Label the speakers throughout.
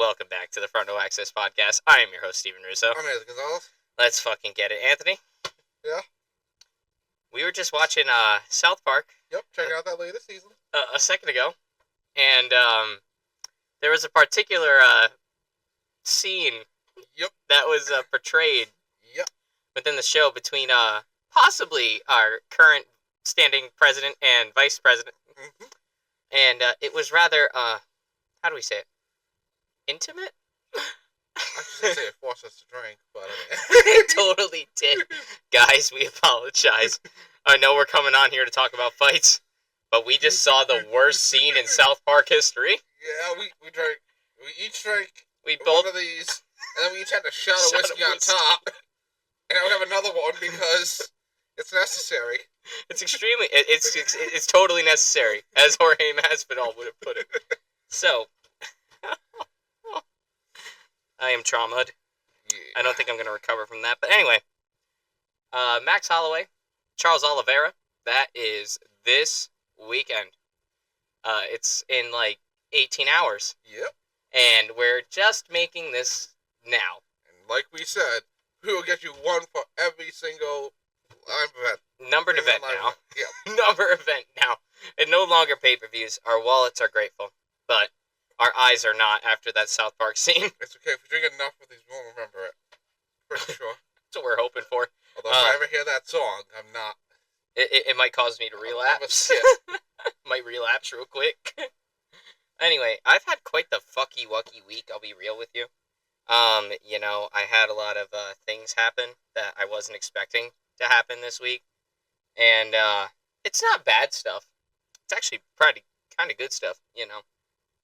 Speaker 1: welcome back to the Front Row Access Podcast. I am your host, Steven Russo.
Speaker 2: I'm Anthony Gonzalez.
Speaker 1: Let's fucking get it. Anthony?
Speaker 2: Yeah?
Speaker 1: We were just watching South Park.
Speaker 2: Yep, checking out that latest season.
Speaker 1: A second ago. And there was a particular scene that was portrayed within the show between possibly our current standing president and vice president.
Speaker 2: Mm-hmm.
Speaker 1: And it was rather, how do we say it? Intimate?
Speaker 2: I should say it forced us to drink, but
Speaker 1: It totally did. Guys, we apologize. I know we're coming on here to talk about fights, but we just saw the worst scene in South Park history.
Speaker 2: Yeah, we drank. We each drank
Speaker 1: We
Speaker 2: one
Speaker 1: both...
Speaker 2: of these, and then we each had a shot of whiskey on top. And I would have another one because it's necessary.
Speaker 1: It's extremely... It's totally necessary, as Jorge Masvidal would have put it. So... I am traumatized.
Speaker 2: Yeah.
Speaker 1: I don't think I'm going to recover from that. But anyway, Max Holloway, Charles Oliveira, that is this weekend. It's in like 18 hours.
Speaker 2: Yep.
Speaker 1: And we're just making this now.
Speaker 2: And like we said, we will get you one for every single event.
Speaker 1: Numbered event now.
Speaker 2: Yep.
Speaker 1: Number event now. And no longer pay-per-views. Our wallets are grateful. But our eyes are not after that South Park scene.
Speaker 2: It's okay. If we drink enough of these, we won't remember it. Pretty sure.
Speaker 1: That's what we're hoping for.
Speaker 2: Although if I ever hear that song, I'm not.
Speaker 1: It might cause me to relapse. Might relapse real quick. Anyway, I've had quite the fucky-wucky week, I'll be real with you. You know, I had a lot of things happen that I wasn't expecting to happen this week. And it's not bad stuff. It's actually pretty kind of good stuff, you know.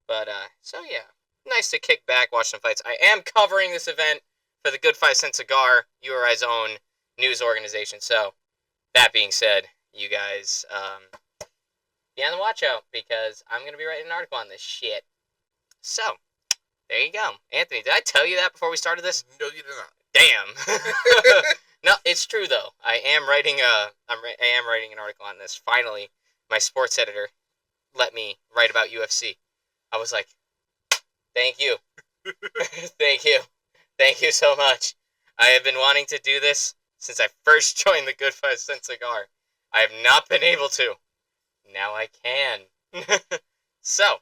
Speaker 1: But, so yeah, nice to kick back, watch some fights. I am covering this event for the Good 5 Cent Cigar, URI's own news organization. So, that being said, you guys, be on the watch out, because I'm going to be writing an article on this shit. So, there you go. Anthony, did I tell you that before we started this?
Speaker 2: No, you did not.
Speaker 1: Damn. No, it's true, though. I am writing an article on this. Finally, my sports editor let me write about UFC. I was like, thank you. Thank you. Thank you so much. I have been wanting to do this since I first joined the Good 5 Cent Cigar. I have not been able to. Now I can. So,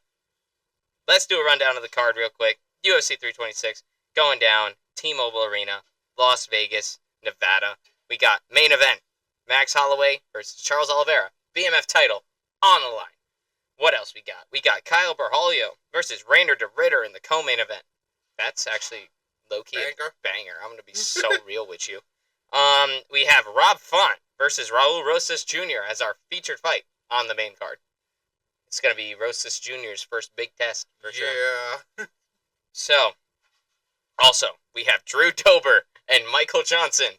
Speaker 1: let's do a rundown of the card real quick. UFC 326 going down. T-Mobile Arena, Las Vegas, Nevada. We got main event. Max Holloway versus Charles Oliveira. BMF title on the line. What else we got? We got Kyle Berholio versus Rainer DeRitter in the co-main event. That's actually low-key a banger. I'm going to be so real with you. We have Rob Font versus Raul Rosas Jr. as our featured fight on the main card. It's going to be Rosas Jr.'s first big test, for sure.
Speaker 2: Yeah.
Speaker 1: So, also, we have Drew Dober and Michael Johnson.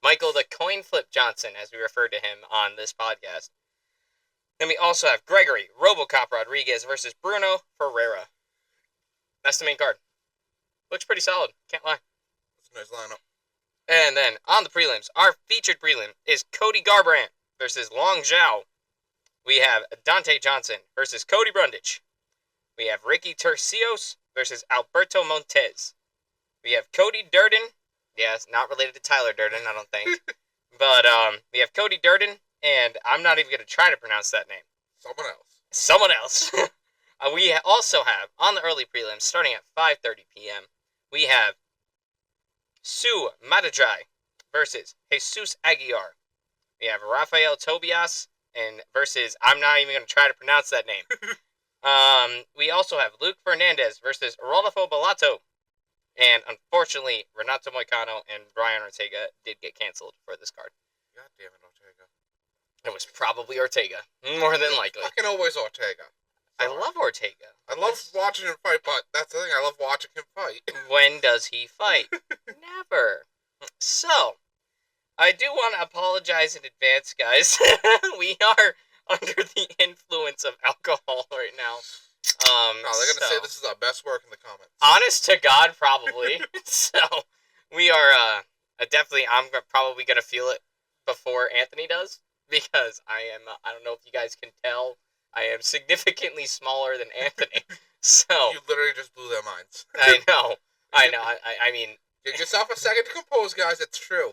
Speaker 1: Michael the Coin Flip Johnson, as we refer to him on this podcast. Then we also have Gregory Robocop Rodriguez versus Bruno Ferreira. That's the main card. Looks pretty solid. Can't lie.
Speaker 2: That's a nice lineup.
Speaker 1: And then on the prelims, our featured prelim is Cody Garbrandt versus Long Zhao. We have Dante Johnson versus Cody Brundage. We have Ricky Tercios versus Alberto Montez. We have Cody Durden. Yes, not related to Tyler Durden, I don't think. But we have Cody Durden. And I'm not even going to try to pronounce that name. Someone else. We also have, on the early prelims, starting at 5:30 p.m., we have Sue Madadrai versus Jesus Aguiar. We have Rafael Tobias versus, I'm not even going to try to pronounce that name. We also have Luke Fernandez versus Rodolfo Bellato. And unfortunately, Renato Moicano and Brian Ortega did get canceled for this card.
Speaker 2: God damn it, Ortega.
Speaker 1: It was probably Ortega, more than likely.
Speaker 2: Fucking always Ortega.
Speaker 1: I love Ortega.
Speaker 2: I love watching him fight, but that's the thing, I love watching him fight.
Speaker 1: When does he fight? Never. So, I do want to apologize in advance, guys. We are under the influence of alcohol right now.
Speaker 2: No, they're going to say this is our best work in the comments.
Speaker 1: Honest to God, probably. So, we are definitely, I'm probably going to feel it before Anthony does. Because I don't know if you guys can tell, I am significantly smaller than Anthony. So
Speaker 2: You literally just blew their minds.
Speaker 1: I know. I mean,
Speaker 2: Give yourself a second to compose, guys. It's true.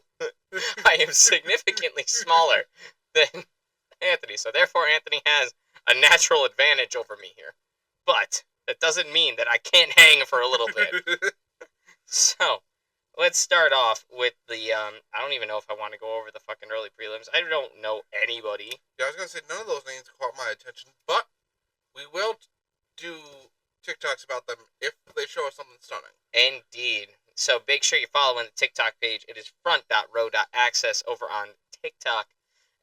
Speaker 1: I am significantly smaller than Anthony, so therefore Anthony has a natural advantage over me here. But that doesn't mean that I can't hang for a little bit. So, let's start off with the, I don't even know if I want to go over the fucking early prelims. I don't know anybody.
Speaker 2: Yeah, I was gonna say none of those names caught my attention, but we will do TikToks about them if they show us something stunning.
Speaker 1: Indeed. So make sure you follow in the TikTok page. It is front.row.access over on TikTok.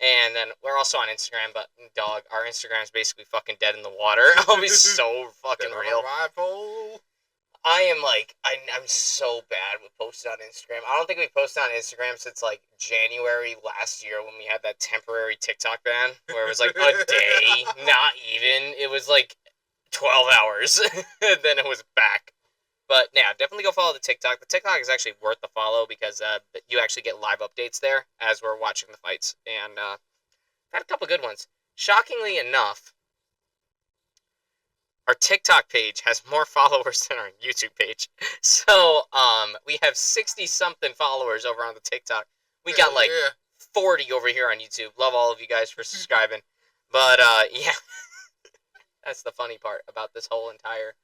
Speaker 1: And then we're also on Instagram, but dog, our Instagram is basically fucking dead in the water. I'll be so fucking real. I am like, I'm so bad with posting on Instagram. I don't think we posted on Instagram since like January last year when we had that temporary TikTok ban where it was like a day, not even. It was like 12 hours, and then it was back. But yeah, definitely go follow the TikTok. The TikTok is actually worth the follow because you actually get live updates there as we're watching the fights. And got a couple good ones. Shockingly enough, our TikTok page has more followers than our YouTube page. So we have 60-something followers over on the TikTok. We got like 40 over here on YouTube. Love all of you guys for subscribing. But yeah, that's the funny part about this whole entire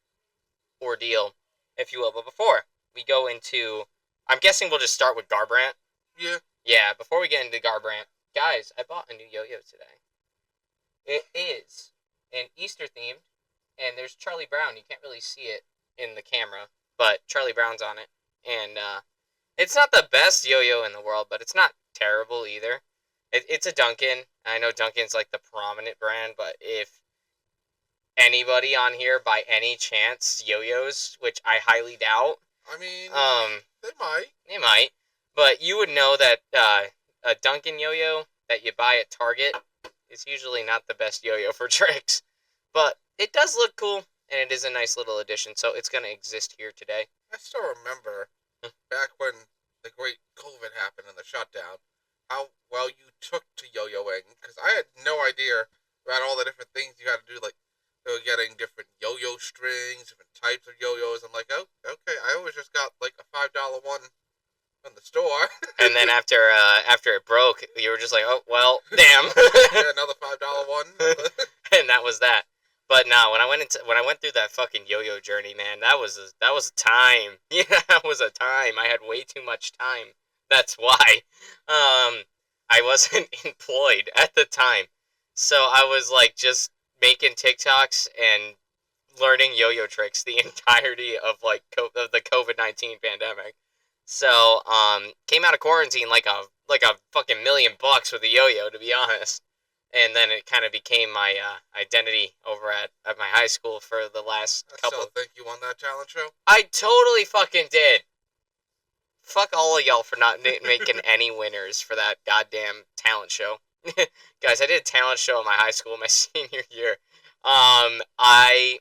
Speaker 1: ordeal, if you will. But before we go into, I'm guessing we'll just start with Garbrandt.
Speaker 2: Yeah.
Speaker 1: Yeah, before we get into Garbrandt, guys, I bought a new yo-yo today. It is an Easter themed, and there's Charlie Brown. You can't really see it in the camera, but Charlie Brown's on it. And it's not the best yo-yo in the world, but it's not terrible either. It's a Duncan. I know Duncan's like the prominent brand, but if anybody on here by any chance yo-yos, which I highly doubt.
Speaker 2: I mean, they might.
Speaker 1: They might. But you would know that a Duncan yo-yo that you buy at Target is usually not the best yo-yo for tricks. But it does look cool, and it is a nice little addition, so it's going to exist here today.
Speaker 2: I still remember back when the great COVID happened and the shutdown, how well you took to yo-yoing, because I had no idea about all the different things you had to do, like they were getting different yo-yo strings, different types of yo-yos. I'm like, oh, okay. I always just got like a $5 one from the store.
Speaker 1: And then after it broke, you were just like, oh well, damn.
Speaker 2: Yeah, another $5 one.
Speaker 1: And that was that. But no, when I went through that fucking yo-yo journey, man, that was a time. Yeah, that was a time. I had way too much time. That's why. I wasn't employed at the time, so I was like just making TikToks and learning yo-yo tricks the entirety of like of the COVID-19 pandemic. So came out of quarantine like a fucking $1,000,000 with a yo-yo, to be honest. And then it kind of became my identity over at my high school for the last couple.
Speaker 2: I still think you won that talent show.
Speaker 1: I totally fucking did. Fuck all of y'all for not making any winners for that goddamn talent show. Guys, I did a talent show at my high school my senior year. I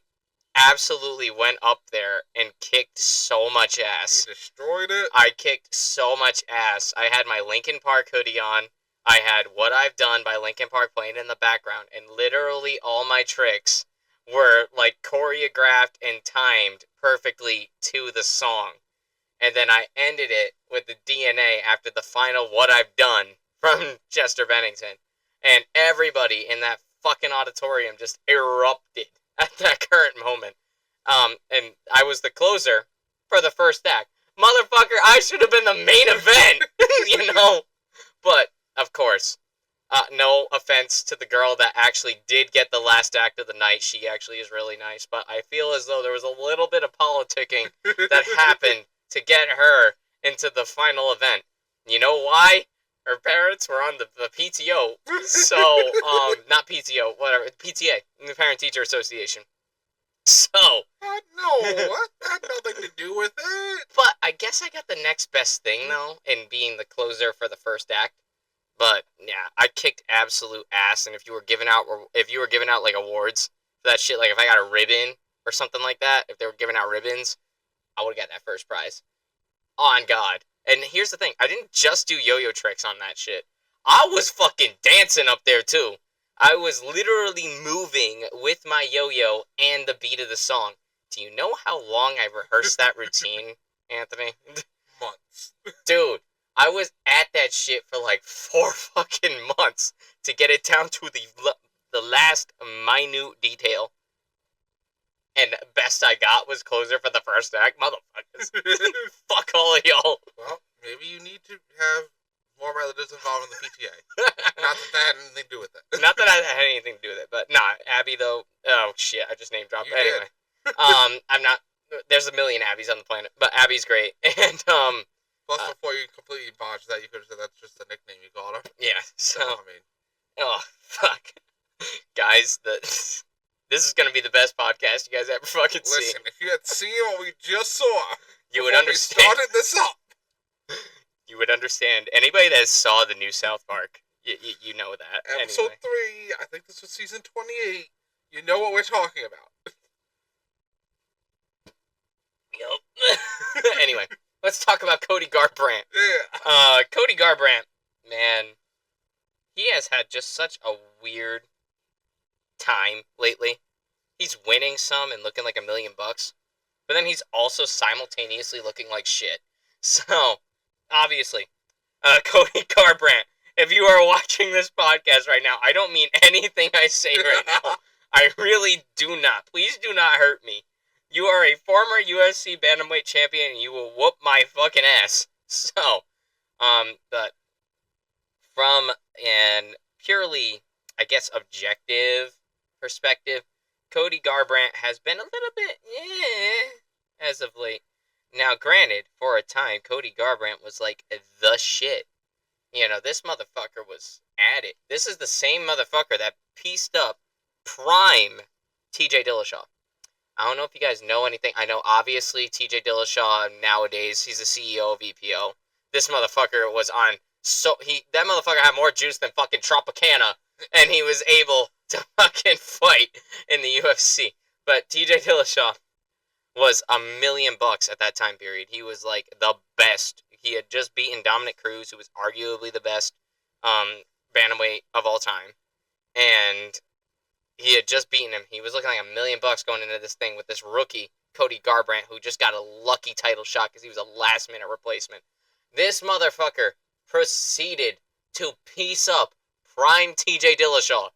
Speaker 1: absolutely went up there and kicked so much ass.
Speaker 2: You destroyed it?
Speaker 1: I kicked so much ass. I had my Linkin Park hoodie on. I had What I've Done by Linkin Park playing in the background, and literally all my tricks were like choreographed and timed perfectly to the song. And then I ended it with the DNA after the final What I've Done from Chester Bennington. And everybody in that fucking auditorium just erupted at that current moment. And I was the closer for the first act. Motherfucker, I should have been the main event, you know? But, of course, no offense to the girl that actually did get the last act of the night. She actually is really nice. But I feel as though there was a little bit of politicking that happened to get her into the final event. You know why? Her parents were on the PTO. So, not PTO, whatever, PTA, the Parent Teacher Association. So.
Speaker 2: No, that had nothing to do with it.
Speaker 1: But I guess I got the next best thing, though, in being the closer for the first act. But, yeah, I kicked absolute ass, and if you were giving out like awards for that shit, like if I got a ribbon or something like that, if they were giving out ribbons, I would have got that first prize. On God. And here's the thing, I didn't just do yo-yo tricks on that shit. I was fucking dancing up there, too. I was literally moving with my yo-yo and the beat of the song. Do you know how long I rehearsed that routine, Anthony?
Speaker 2: Months.
Speaker 1: Dude, I was at that shit for like 4 fucking months to get it down to the last minute detail. And best I got was closer for the first act. Motherfuckers. Fuck all of y'all.
Speaker 2: Well, maybe you need to have more relatives involved in the PTA. Not that that had anything to do with it.
Speaker 1: Not that I had anything to do with it, but nah, Abby though. Oh shit, I just name dropped.
Speaker 2: You
Speaker 1: Anyway,
Speaker 2: did.
Speaker 1: I'm not. There's a million Abbies on the planet, but Abby's great. And
Speaker 2: Plus, before you completely botched that, you could have said that's just the nickname you called her.
Speaker 1: yeah. So,
Speaker 2: I mean,
Speaker 1: oh fuck, guys, this is gonna be the best podcast you guys ever fucking see.
Speaker 2: listen, if you had seen what we just saw,
Speaker 1: You would
Speaker 2: before
Speaker 1: understand.
Speaker 2: we started this up.
Speaker 1: You would understand. Anybody that saw the new South Park, you know that.
Speaker 2: Episode
Speaker 1: Anyway.
Speaker 2: 3, I think this was season 28. You know what we're talking about.
Speaker 1: Yup. Anyway, let's talk about Cody Garbrandt.
Speaker 2: Yeah.
Speaker 1: Cody Garbrandt, man, he has had just such a weird time lately. He's winning some and looking like $1 million, but then he's also simultaneously looking like shit. So, obviously, Cody Garbrandt, if you are watching this podcast right now, I don't mean anything I say right now. I really do not. Please do not hurt me. You are a former UFC bantamweight champion, and you will whoop my fucking ass. So, but from an purely, I guess, objective perspective, Cody Garbrandt has been a little bit, as of late. Now, granted, for a time, Cody Garbrandt was like the shit. You know, this motherfucker was at it. This is the same motherfucker that pieced up prime TJ Dillashaw. I don't know if you guys know anything. I know, obviously, TJ Dillashaw, nowadays, he's the CEO of EPO. This motherfucker was on, that motherfucker had more juice than fucking Tropicana, and he was able to fucking fight in the UFC. But TJ Dillashaw was $1 million at that time period. He was like the best. He had just beaten Dominic Cruz, who was arguably the best bantamweight of all time, and he had just beaten him. He was looking like $1 million going into this thing with this rookie Cody Garbrandt, who just got a lucky title shot because he was a last-minute replacement. This motherfucker proceeded to piece up prime TJ Dillashaw,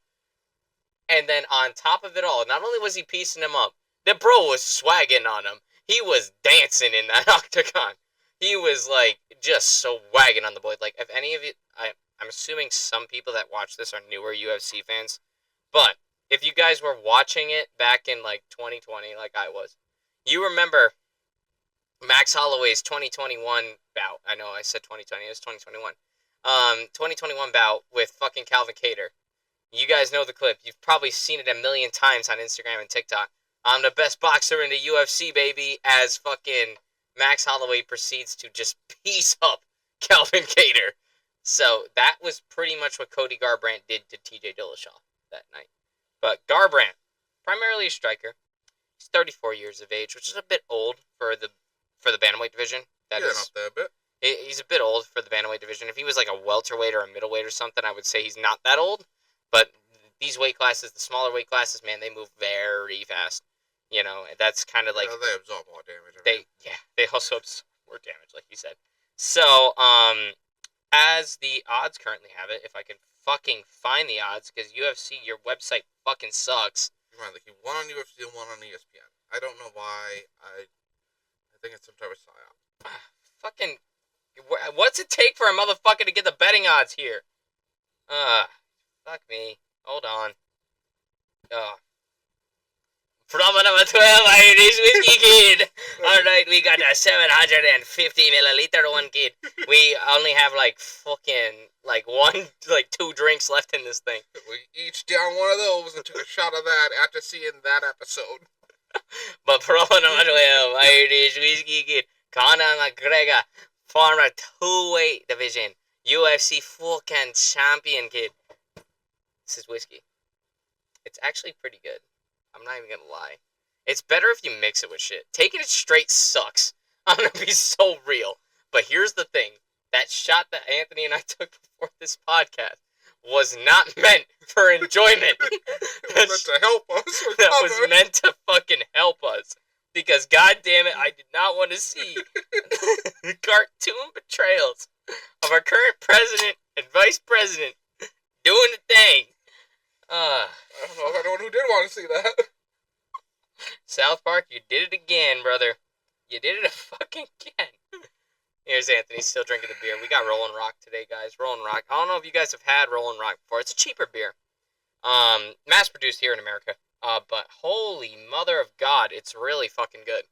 Speaker 1: and then on top of it all, not only was he piecing him up, the bro was swagging on him. He was dancing in that octagon. He was like just swagging on the boy. Like, if any of you, I'm assuming some people that watch this are newer UFC fans, but if you guys were watching it back in like 2020, like I was, you remember Max Holloway's 2021 bout. I know I said 2020, it was 2021. 2021 bout with fucking Calvin Kattar. You guys know the clip. You've probably seen it a million times on Instagram and TikTok. I'm the best boxer in the UFC, baby, as fucking Max Holloway proceeds to just piece up Calvin Kattar. So that was pretty much what Cody Garbrandt did to TJ Dillashaw that night. But Garbrandt, primarily a striker, he's 34 years of age, which is a bit old for the bantamweight division. That is
Speaker 2: up there a bit.
Speaker 1: He's a bit old for the bantamweight division. If he was like a welterweight or a middleweight or something, I would say he's not that old. But these weight classes, the smaller weight classes, man, they move very fast. You know, that's kind of like
Speaker 2: they absorb more damage.
Speaker 1: They also absorb more damage, like you said. So, as the odds currently have it, if I can fucking find the odds, because UFC, your website fucking sucks.
Speaker 2: You mind, like, one on UFC and one on ESPN. I don't know why. I think it's some type of psyop.
Speaker 1: Fucking, what's it take for a motherfucker to get the betting odds here? Fuck me. Hold on. From number 12, Irish Whiskey Kid. Alright, we got a 750 milliliter one, kid. We only have like fucking, like two drinks left in this thing.
Speaker 2: We each down one of those and took a shot of that after seeing that episode.
Speaker 1: But from number 12, Irish Whiskey Kid. Conor McGregor, former two-weight division, UFC fucking champion, kid. This is whiskey. It's actually pretty good. I'm not even gonna lie. It's better if you mix it with shit. Taking it straight sucks. I'm gonna be so real. But here's the thing. That shot that Anthony and I took before this podcast was not meant for enjoyment.
Speaker 2: It was meant to help us.
Speaker 1: That was meant to fucking help us. because god damn it, I did not want to see the cartoon portrayals of our current president and vice president doing the thing.
Speaker 2: I don't know if anyone who did want to see that.
Speaker 1: South Park, you did it again, brother. You did it fucking again. Here's Anthony still drinking the beer. We got Rollin' Rock today, guys. Rollin' Rock. I don't know if you guys have had Rollin' Rock before. It's a cheaper beer. Mass produced here in America. But holy mother of God, it's really fucking good.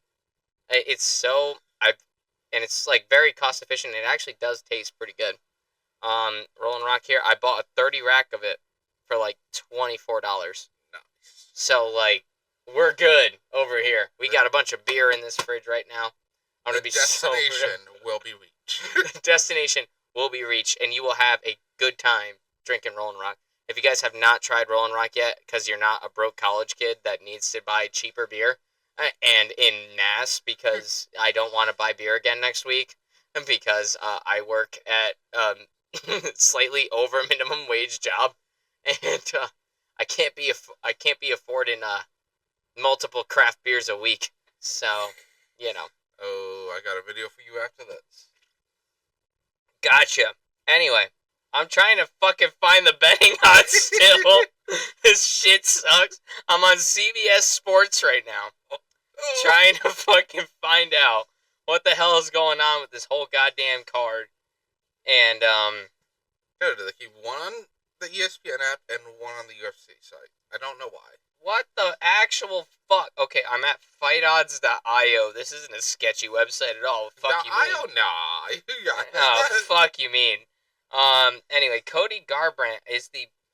Speaker 1: It's so and it's like very cost efficient. It actually does taste pretty good. Rollin' Rock here. I bought a 30 rack of it for like $24.
Speaker 2: Nice.
Speaker 1: So like we're good over here. We got a bunch of beer in this fridge right now. I'm gonna be
Speaker 2: destination will be reached.
Speaker 1: Destination will be reached, and you will have a good time drinking Rollin' Rock. If you guys have not tried Rollin' Rock yet, because you're not a broke college kid that needs to buy cheaper beer, and in mass because I don't want to buy beer again next week, and because I work at slightly over minimum wage job, and I can't be affording multiple craft beers a week. So, you know.
Speaker 2: Oh, I got a video for you after this.
Speaker 1: Gotcha. Anyway, I'm trying to fucking find the betting odds still. This shit sucks. I'm on CBS Sports right now. Trying to fucking find out what the hell is going on with this whole goddamn card. And,
Speaker 2: Good, they keep one on the ESPN app and one on the UFC site. I don't know why.
Speaker 1: what the actual fuck? Okay, I'm at fightodds.io. This isn't a sketchy website at all. Fuck you mean?
Speaker 2: Nah.
Speaker 1: Oh, fuck you mean. Anyway, Cody Garbrandt is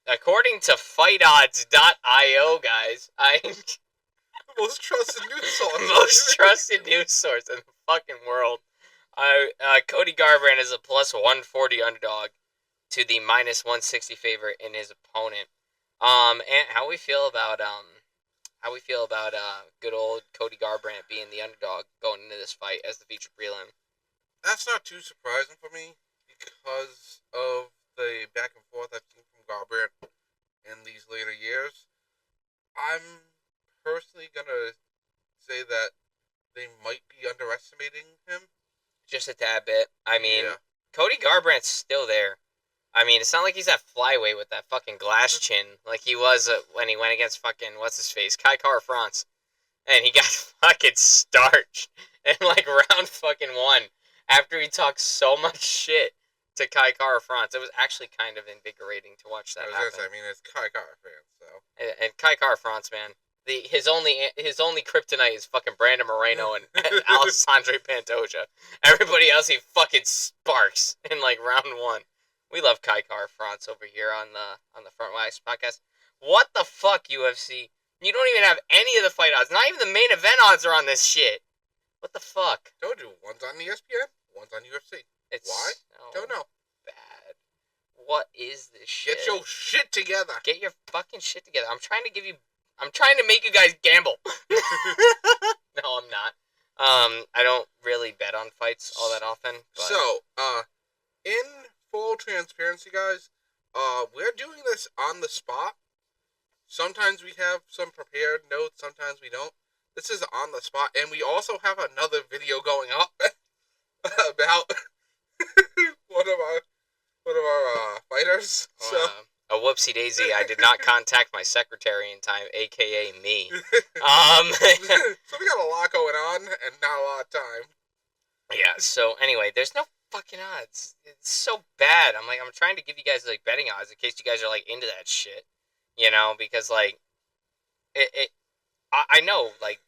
Speaker 1: according to fightodds.io, guys,
Speaker 2: Most trusted news source.
Speaker 1: most trusted news source in the fucking world. Cody Garbrandt is a plus 140 underdog to the minus 160 favorite in his opponent. And how we feel about good old Cody Garbrandt being the underdog going into this fight as the feature prelim.
Speaker 2: That's not too surprising for me because of the back and forth I've seen from Garbrandt in these later years. I'm personally gonna say that they might be underestimating him.
Speaker 1: Just a tad bit. I mean,
Speaker 2: Yeah.
Speaker 1: Cody Garbrandt's still there. I mean, it's not like he's at flyweight with that fucking glass chin like he was when he went against fucking what's his face, Kai Kara France, and he got fucking starched in like round fucking 1 after he talked so much shit to Kai Kara France. It was actually kind of invigorating to watch that happen.
Speaker 2: I mean, it's Kai Kara fans, so.
Speaker 1: And Kai Kara France, man, his only kryptonite is fucking Brandon Moreno and Alessandro Pantoja. Everybody else he fucking sparks in like round 1. We love Kai Kara France over here on the Front Wax podcast. What the fuck, UFC? You don't even have any of the fight odds. Not even the main event odds are on this shit. What the fuck?
Speaker 2: Told you, one's on ESPN, one's on UFC. Why?
Speaker 1: So
Speaker 2: Don't know.
Speaker 1: bad. What is this shit?
Speaker 2: Get your shit together.
Speaker 1: Get your fucking shit together. I'm trying to make you guys gamble. No, I'm not. I don't really bet on fights all that often. But...
Speaker 2: So, in full transparency, guys, we're doing this on the spot. Sometimes we have some prepared notes, sometimes we don't. This is on the spot, and we also have another video going up about one of our fighters. So
Speaker 1: a whoopsie daisy! I did not contact my secretary in time, aka me.
Speaker 2: So we got a lot going on and not a lot of time.
Speaker 1: Yeah. So anyway, there's no fucking odds. It's so bad. I'm trying to give you guys like betting odds in case you guys are like into that shit, you know, because like I know like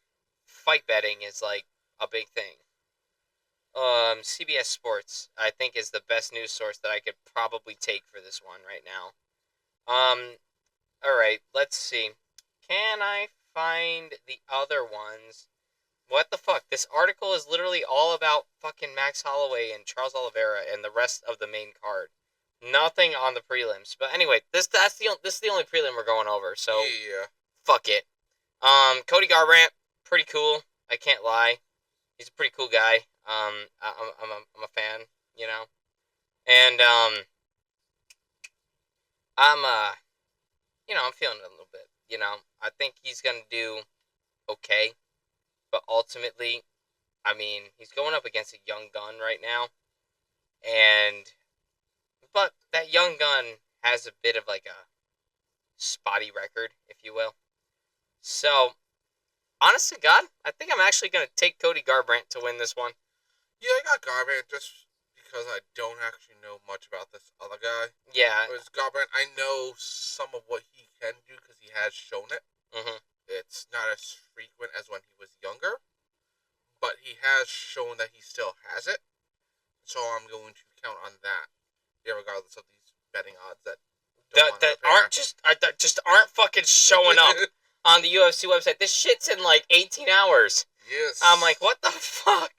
Speaker 1: fight betting is like a big thing. CBS Sports I think is the best news source that I could probably take for this one right now. All right, let's see. Can I find the other ones? What the fuck? This article is literally all about fucking Max Holloway and Charles Oliveira and the rest of the main card. Nothing on the prelims. But anyway, this is the only prelim we're going over. So
Speaker 2: yeah.
Speaker 1: Fuck it. Cody Garbrandt, pretty cool. I can't lie. He's a pretty cool guy. I'm a fan, you know. And I'm feeling it a little bit. You know, I think he's gonna do okay. but ultimately, I mean, he's going up against a young gun right now, but that young gun has a bit of like a spotty record, if you will. So, honest to God, I think I'm actually going to take Cody Garbrandt to win this one.
Speaker 2: Yeah, I got Garbrandt just because I don't actually know much about this other guy.
Speaker 1: Yeah.
Speaker 2: Whereas Garbrandt, I know some of what he can do because he has shown it.
Speaker 1: Mm-hmm.
Speaker 2: It's not as frequent as when he was younger, but he has shown that he still has it. So I'm going to count on that, yeah, regardless of these betting odds that don't want to
Speaker 1: that just aren't fucking showing up on the UFC website. This shit's in like 18 hours.
Speaker 2: Yes.
Speaker 1: I'm like, what the fuck?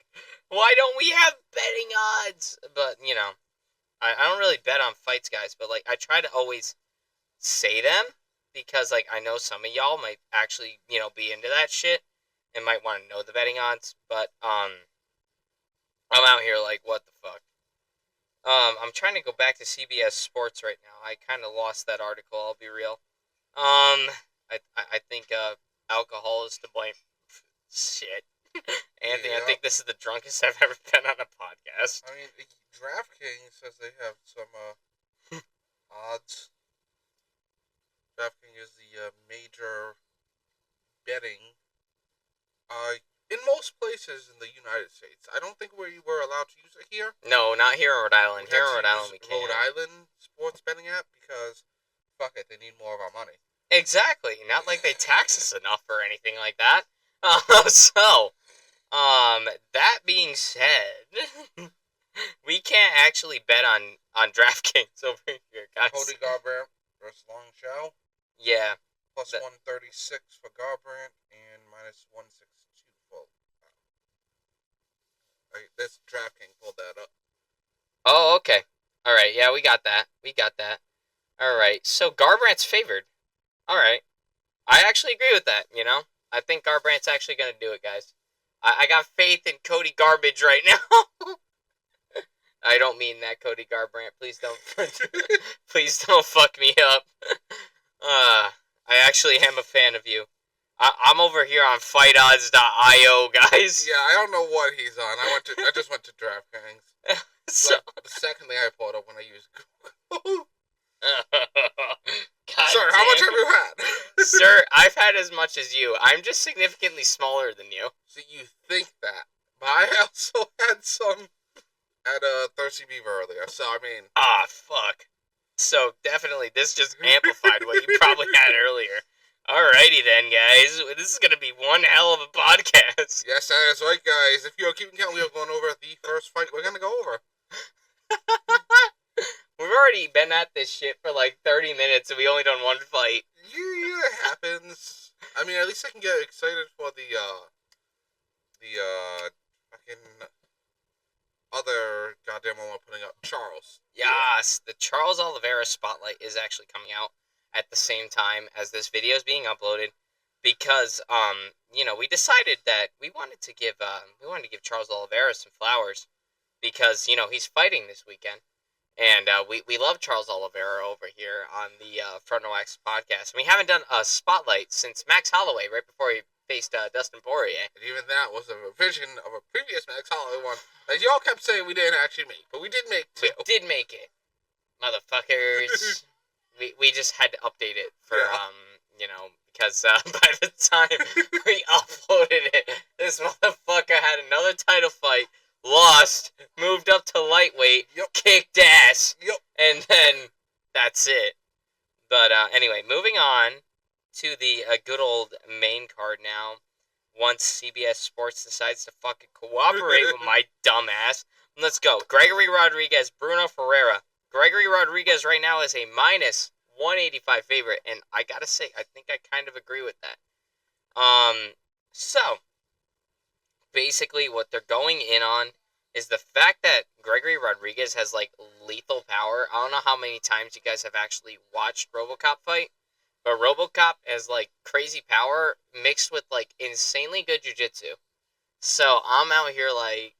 Speaker 1: Why don't we have betting odds? But, you know, I don't really bet on fights, guys, but, like, I try to always say them because, like, I know some of y'all might actually, you know, be into that shit and might want to know the betting odds, but, I'm out here like, what the fuck? I'm trying to go back to CBS Sports right now. I kind of lost that article, I'll be real. I think, alcohol is to blame. Shit. Anthony, I think this is the drunkest I've ever been on a podcast.
Speaker 2: I mean, DraftKings says they have some odds. DraftKings is the major betting. In most places in the United States, I don't think we were allowed to use it here.
Speaker 1: No, not here in Rhode Island. Here in Rhode Island, we can't.
Speaker 2: Rhode Island sports betting app because, fuck it, they need more of our money.
Speaker 1: Exactly. Not like they tax us enough or anything like that. That being said, we can't actually bet on DraftKings over here, guys.
Speaker 2: Cody Garbrandt versus Long Shao.
Speaker 1: Yeah.
Speaker 2: Plus 136 for Garbrandt and minus 162 for. This DraftKings pulled that up.
Speaker 1: Oh, okay. All right. Yeah, we got that. All right. So Garbrandt's favored. All right. I actually agree with that. You know, I think Garbrandt's actually gonna do it, guys. I got faith in Cody Garbage right now. I don't mean that, Cody Garbrandt. Please don't, please don't fuck me up. I actually am a fan of you. I'm over here on FightOdds.io, guys.
Speaker 2: Yeah, I don't know what he's on. I just went to DraftKings.
Speaker 1: So
Speaker 2: the second thing I pulled up when I used Google.
Speaker 1: Sir,
Speaker 2: how much have you had?
Speaker 1: Sir, I've had as much as you. I'm just significantly smaller than you.
Speaker 2: So you think that. But I also had some at Thirsty Beaver earlier, so I mean...
Speaker 1: Ah, fuck. So definitely, this just amplified what you probably had earlier. Alrighty then, guys. This is gonna be one hell of a podcast.
Speaker 2: Yes, that is right, guys. If you're keeping count, we are going over the first fight we're gonna go over.
Speaker 1: We've already been at this shit for like 30 minutes and we only done one fight.
Speaker 2: Yeah, it happens. I mean, at least I can get excited for the fucking other goddamn one we're putting up, Charles.
Speaker 1: Yes, the Charles Oliveira spotlight is actually coming out at the same time as this video is being uploaded because you know, we decided that we wanted to give Charles Oliveira some flowers because, you know, he's fighting this weekend. And we love Charles Oliveira over here on the Front No X podcast. And we haven't done a spotlight since Max Holloway, right before he faced Dustin Poirier.
Speaker 2: And even that was a revision of a previous Max Holloway one that y'all kept saying we didn't actually make. But we did make two.
Speaker 1: We did make it. Motherfuckers. we just had to update it for, you know, because by the time we uploaded it, this motherfucker had another title fight. Lost, moved up to lightweight, kicked ass, and then that's it. But anyway, moving on to the good old main card now. Once CBS Sports decides to fucking cooperate with my dumb ass, let's go. Gregory Rodriguez, Bruno Ferreira. Gregory Rodriguez right now is a minus 185 favorite, and I gotta say, I think I kind of agree with that. So basically what they're going in on is the fact that Gregory Rodriguez has, like, lethal power. I don't know how many times you guys have actually watched RoboCop fight, but RoboCop has, like, crazy power mixed with, like, insanely good jiu-jitsu. So I'm out here like,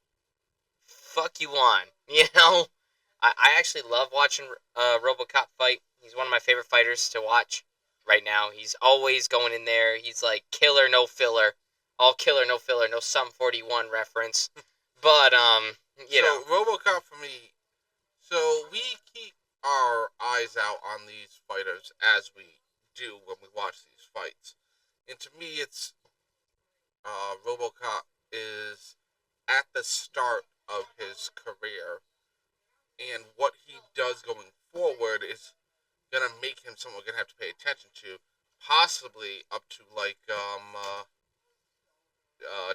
Speaker 1: fuck you on, you know? I actually love watching RoboCop fight. He's one of my favorite fighters to watch right now. He's always going in there. He's like killer, no filler. all killer, no filler, no Sum 41 reference. But, you know.
Speaker 2: So, RoboCop for me, so we keep our eyes out on these fighters as we do when we watch these fights. And to me, it's RoboCop is at the start of his career, and what he does going forward is gonna make him someone we're gonna have to pay attention to, possibly up to like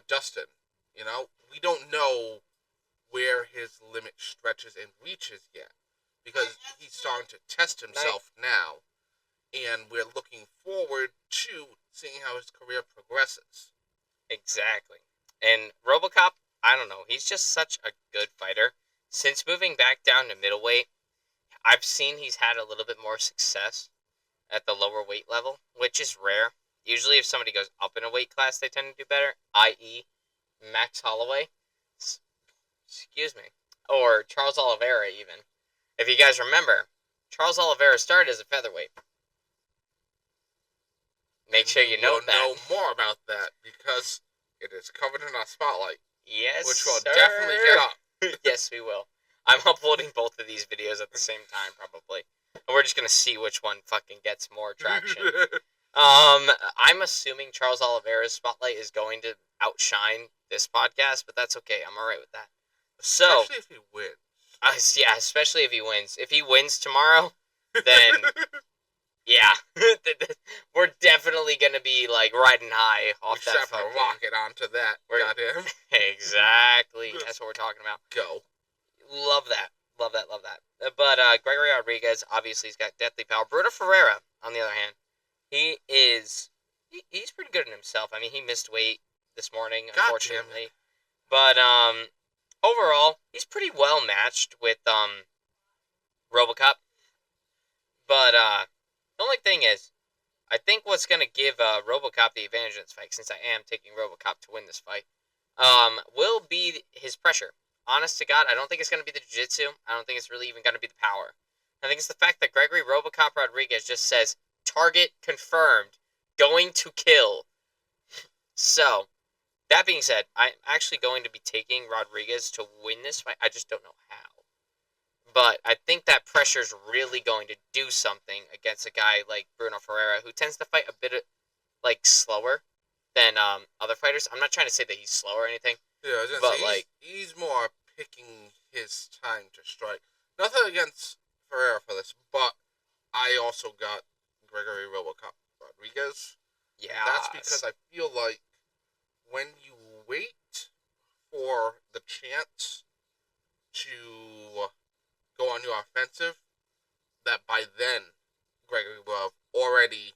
Speaker 2: Dustin. You know, we don't know where his limit stretches and reaches yet because he's starting to test himself now, and we're looking forward to seeing how his career progresses.
Speaker 1: Exactly. And RoboCop, I don't know, he's just such a good fighter. Since moving back down to middleweight, I've seen he's had a little bit more success at the lower weight level, which is rare. Usually, if somebody goes up in a weight class, they tend to do better, i.e., Max Holloway. Excuse me. Or Charles Oliveira, even. If you guys remember, Charles Oliveira started as a featherweight. Make sure you know that.
Speaker 2: We'll know more about that because it is covered in our spotlight.
Speaker 1: Yes,
Speaker 2: which we'll
Speaker 1: sir.
Speaker 2: definitely get up.
Speaker 1: Yes, we will. I'm uploading both of these videos at the same time, probably. And we're just going to see which one fucking gets more traction. I'm assuming Charles Oliveira's spotlight is going to outshine this podcast, but that's okay. I'm alright with that. So,
Speaker 2: especially if he wins.
Speaker 1: Yeah, especially if he wins. If he wins tomorrow, then yeah, we're definitely gonna be like riding high off that.
Speaker 2: We have a rocket onto that. Goddamn.
Speaker 1: Exactly. That's what we're talking about.
Speaker 2: Go.
Speaker 1: Love that. Love that. Love that. But Gregory Rodriguez, obviously, he's got deathly power. Bruno Ferreira, on the other hand, he's pretty good in himself. I mean, he missed weight this morning, unfortunately. But overall, he's pretty well matched with RoboCop. But the only thing is, I think what's going to give RoboCop the advantage in this fight, since I am taking RoboCop to win this fight, will be his pressure. Honest to God, I don't think it's going to be the jiu-jitsu. I don't think it's really even going to be the power. I think it's the fact that Gregory RoboCop Rodriguez just says, target confirmed, going to kill. So, that being said, I'm actually going to be taking Rodriguez to win this fight. I just don't know how. But I think that pressure is really going to do something against a guy like Bruno Ferreira, who tends to fight a bit like slower than other fighters. I'm not trying to say that he's slow or anything.
Speaker 2: Yeah, I was gonna say, he's more picking his time to strike. Nothing against Ferreira for this, but I also got Gregory RoboCop Rodriguez. Yeah, that's because I feel like when you wait for the chance to go on your offensive, that by then Gregory will have already,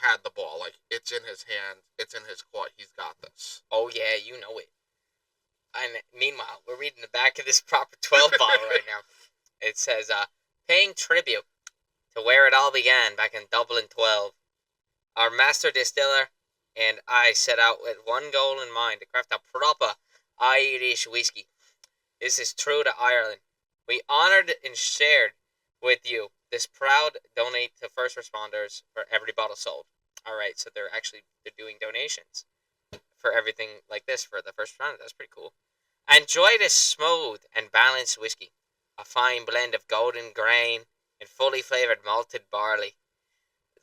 Speaker 2: had the ball. Like, it's in his hand, it's in his court, he's got this.
Speaker 1: Oh yeah, you know it. And meanwhile, we're reading the back of this Proper 12 bottle right now. It says, paying tribute to where it all began back in Dublin 12. Our master distiller and I set out with one goal in mind, to craft a proper Irish whiskey. This is true to Ireland. We honoured and shared with you this proud donate to first responders for every bottle sold. Alright, so they're doing donations for everything like this for the first responders. That's pretty cool. Enjoy this smooth and balanced whiskey. A fine blend of golden grain and fully flavoured malted barley.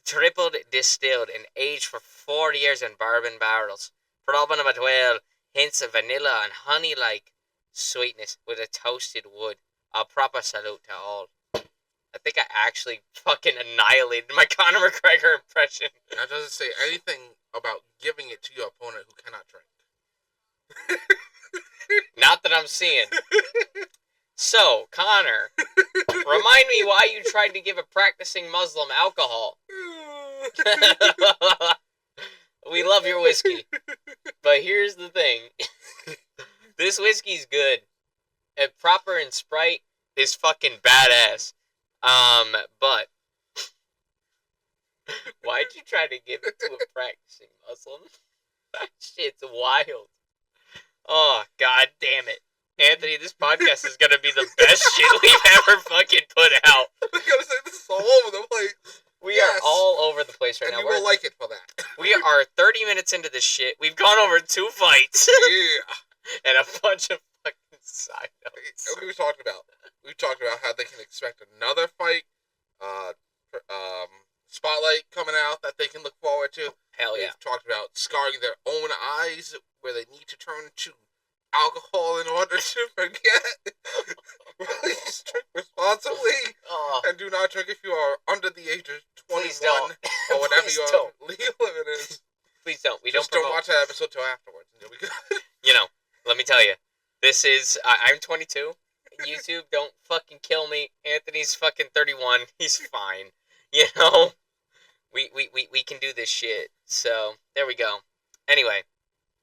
Speaker 1: Tripled distilled and aged for 4 years in bourbon barrels. Probing about 12 hints of vanilla and honey-like sweetness with a toasted wood. A proper salute to all. I think I actually fucking annihilated my Conor McGregor impression.
Speaker 2: That doesn't say anything about giving it to your opponent who cannot drink.
Speaker 1: Not that I'm seeing. So, Connor, remind me why you tried to give a practicing Muslim alcohol. We love your whiskey. But here's the thing. This whiskey's good. And Proper and Sprite is fucking badass. But why'd you try to give it to a practicing Muslim? That shit's wild. Oh, god damn it. Anthony, this podcast is gonna be the best shit we've ever fucking put out.
Speaker 2: I gotta say, this is all over the place.
Speaker 1: We are all over the place right
Speaker 2: and
Speaker 1: now.
Speaker 2: You will like it for that.
Speaker 1: We are 30 minutes into this shit. We've gone over 2 fights.
Speaker 2: Yeah.
Speaker 1: And a bunch of fucking side notes.
Speaker 2: We've talked about how they can expect another fight, spotlight coming out that they can look forward to.
Speaker 1: Hell yeah.
Speaker 2: We've talked about scarring their own eyes where they need to turn to alcohol in order to forget. Please drink responsibly. And do not drink if you are under the age of 21 or whatever your legal limit is.
Speaker 1: Please don't.
Speaker 2: Just don't watch that episode till afterwards. And you'll be good.
Speaker 1: You know, let me tell you. This is... I'm 22. YouTube, don't fucking kill me. Anthony's fucking 31. He's fine. You know? We can do this shit. So, there we go. Anyway,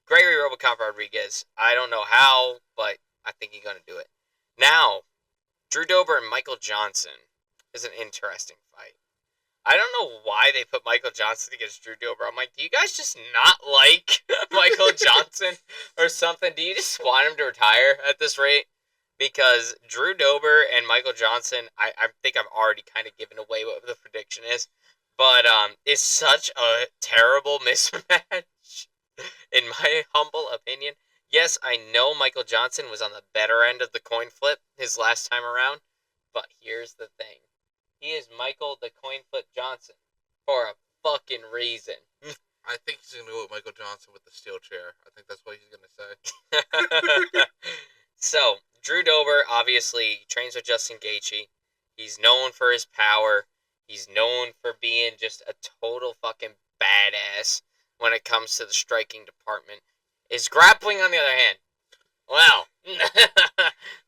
Speaker 1: Gregory Robocop Rodriguez. I don't know how, but I think he's going to do it. Now, Drew Dober and Michael Johnson is an interesting fight. I don't know why they put Michael Johnson against Drew Dober. I'm like, do you guys just not like Michael Johnson or something? Do you just want him to retire at this rate? Because Drew Dober and Michael Johnson, I think I've already kind of given away what the prediction is. But it's such a terrible mismatch, in my humble opinion. Yes, I know Michael Johnson was on the better end of the coin flip his last time around. But here's the thing. He is Michael the Coin Flip Johnson for a fucking reason.
Speaker 2: I think he's going to go with Michael Johnson with the steel chair. I think that's what he's going to say.
Speaker 1: So, Drew Dober, obviously, trains with Justin Gaethje. He's known for his power. He's known for being just a total fucking badass when it comes to the striking department. His grappling, on the other hand, well,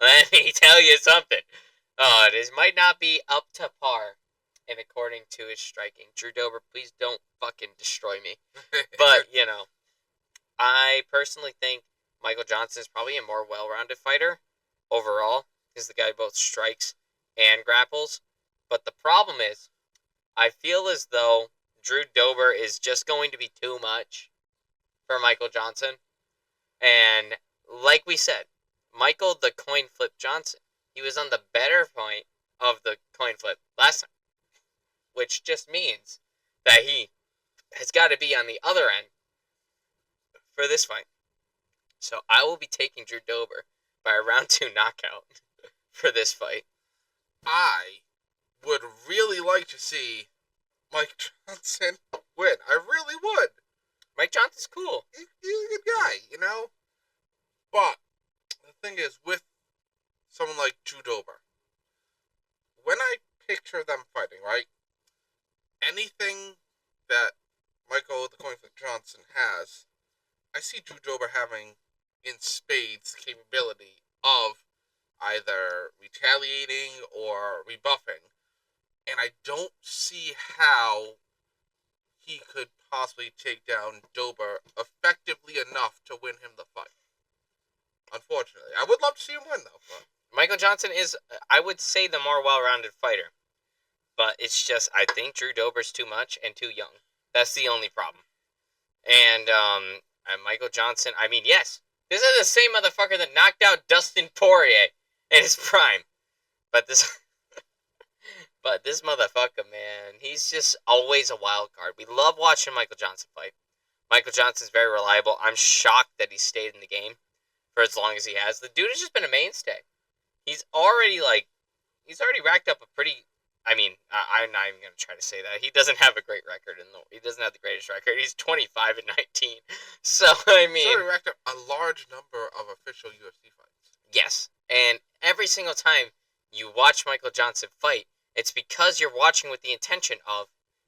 Speaker 1: let me tell you something. This might not be up to par, and according to his striking. Drew Dober, please don't fucking destroy me. But, you know, I personally think Michael Johnson is probably a more well-rounded fighter overall, because the guy both strikes and grapples. But the problem is, I feel as though Drew Dober is just going to be too much for Michael Johnson. And like we said, Michael the Coin Flip Johnson, he was on the better point of the coin flip last time, which just means that he has got to be on the other end for this fight. So I will be taking Drew Dober by a round 2 knockout for this fight.
Speaker 2: I would really like to see Mike Johnson win. I really would.
Speaker 1: Mike Johnson's cool.
Speaker 2: He's a good guy, you know? But the thing is, with someone like Drew Dober, when I picture them fighting, right? Anything that Michael the Coin Flip Johnson has, I see Drew Dober having in spades the capability of either retaliating or rebuffing. And I don't see how he could possibly take down Dober effectively enough to win him the fight. Unfortunately. I would love to see him win, though. But
Speaker 1: Michael Johnson is, I would say, the more well-rounded fighter. But it's just, I think Drew Dober's too much and too young. That's the only problem. And Michael Johnson, I mean, yes, this is the same motherfucker that knocked out Dustin Poirier in his prime. But this motherfucker, man, he's just always a wild card. We love watching Michael Johnson fight. Michael Johnson's very reliable. I'm shocked that he stayed in the game for as long as he has. The dude has just been a mainstay. He's already racked up a pretty, I'm not even going to try to say that. He doesn't have a great record. He doesn't have the greatest record. He's 25-19. So, I mean,
Speaker 2: he's already racked up a large number of official UFC fights.
Speaker 1: Yes. And every single time you watch Michael Johnson fight, it's because you're watching with the intention of,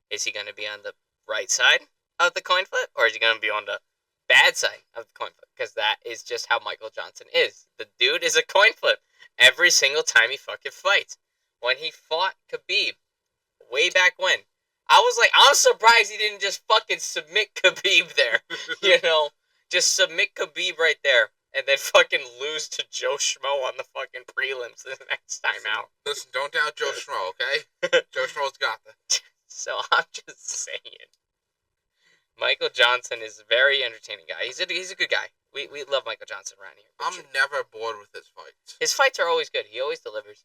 Speaker 1: is he going to be on the right side of the coin flip, or is he going to be on the bad side of the coin flip? Because that is just how Michael Johnson is. The dude is a coin flip every single time he fucking fights. When he fought Khabib, way back when, I was like, I'm surprised he didn't just fucking submit Khabib there. You know? Just submit Khabib right there. And then fucking lose to Joe Schmo on the fucking prelims the next time out.
Speaker 2: Listen, don't doubt Joe Schmo, okay? Joe Schmo's got this.
Speaker 1: So I'm just saying. Michael Johnson is a very entertaining guy. He's a good guy. We love Michael Johnson around here.
Speaker 2: I'm never bored with his fights.
Speaker 1: His fights are always good. He always delivers.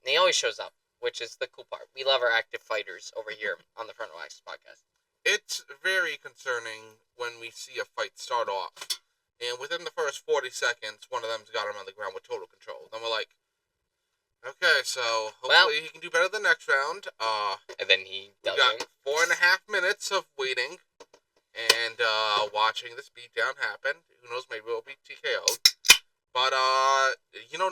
Speaker 1: He always shows up, which is the cool part. We love our active fighters over here on the Front Row Access podcast.
Speaker 2: It's very concerning when we see a fight start off, and within the first 40 seconds, one of them's got him on the ground with total control. Then we're like, okay, so hopefully he can do better the next round.
Speaker 1: And then he
Speaker 2: we
Speaker 1: doesn't.
Speaker 2: got 4.5 minutes of waiting and watching this beatdown happen. Who knows, maybe we'll be TKO'd. But,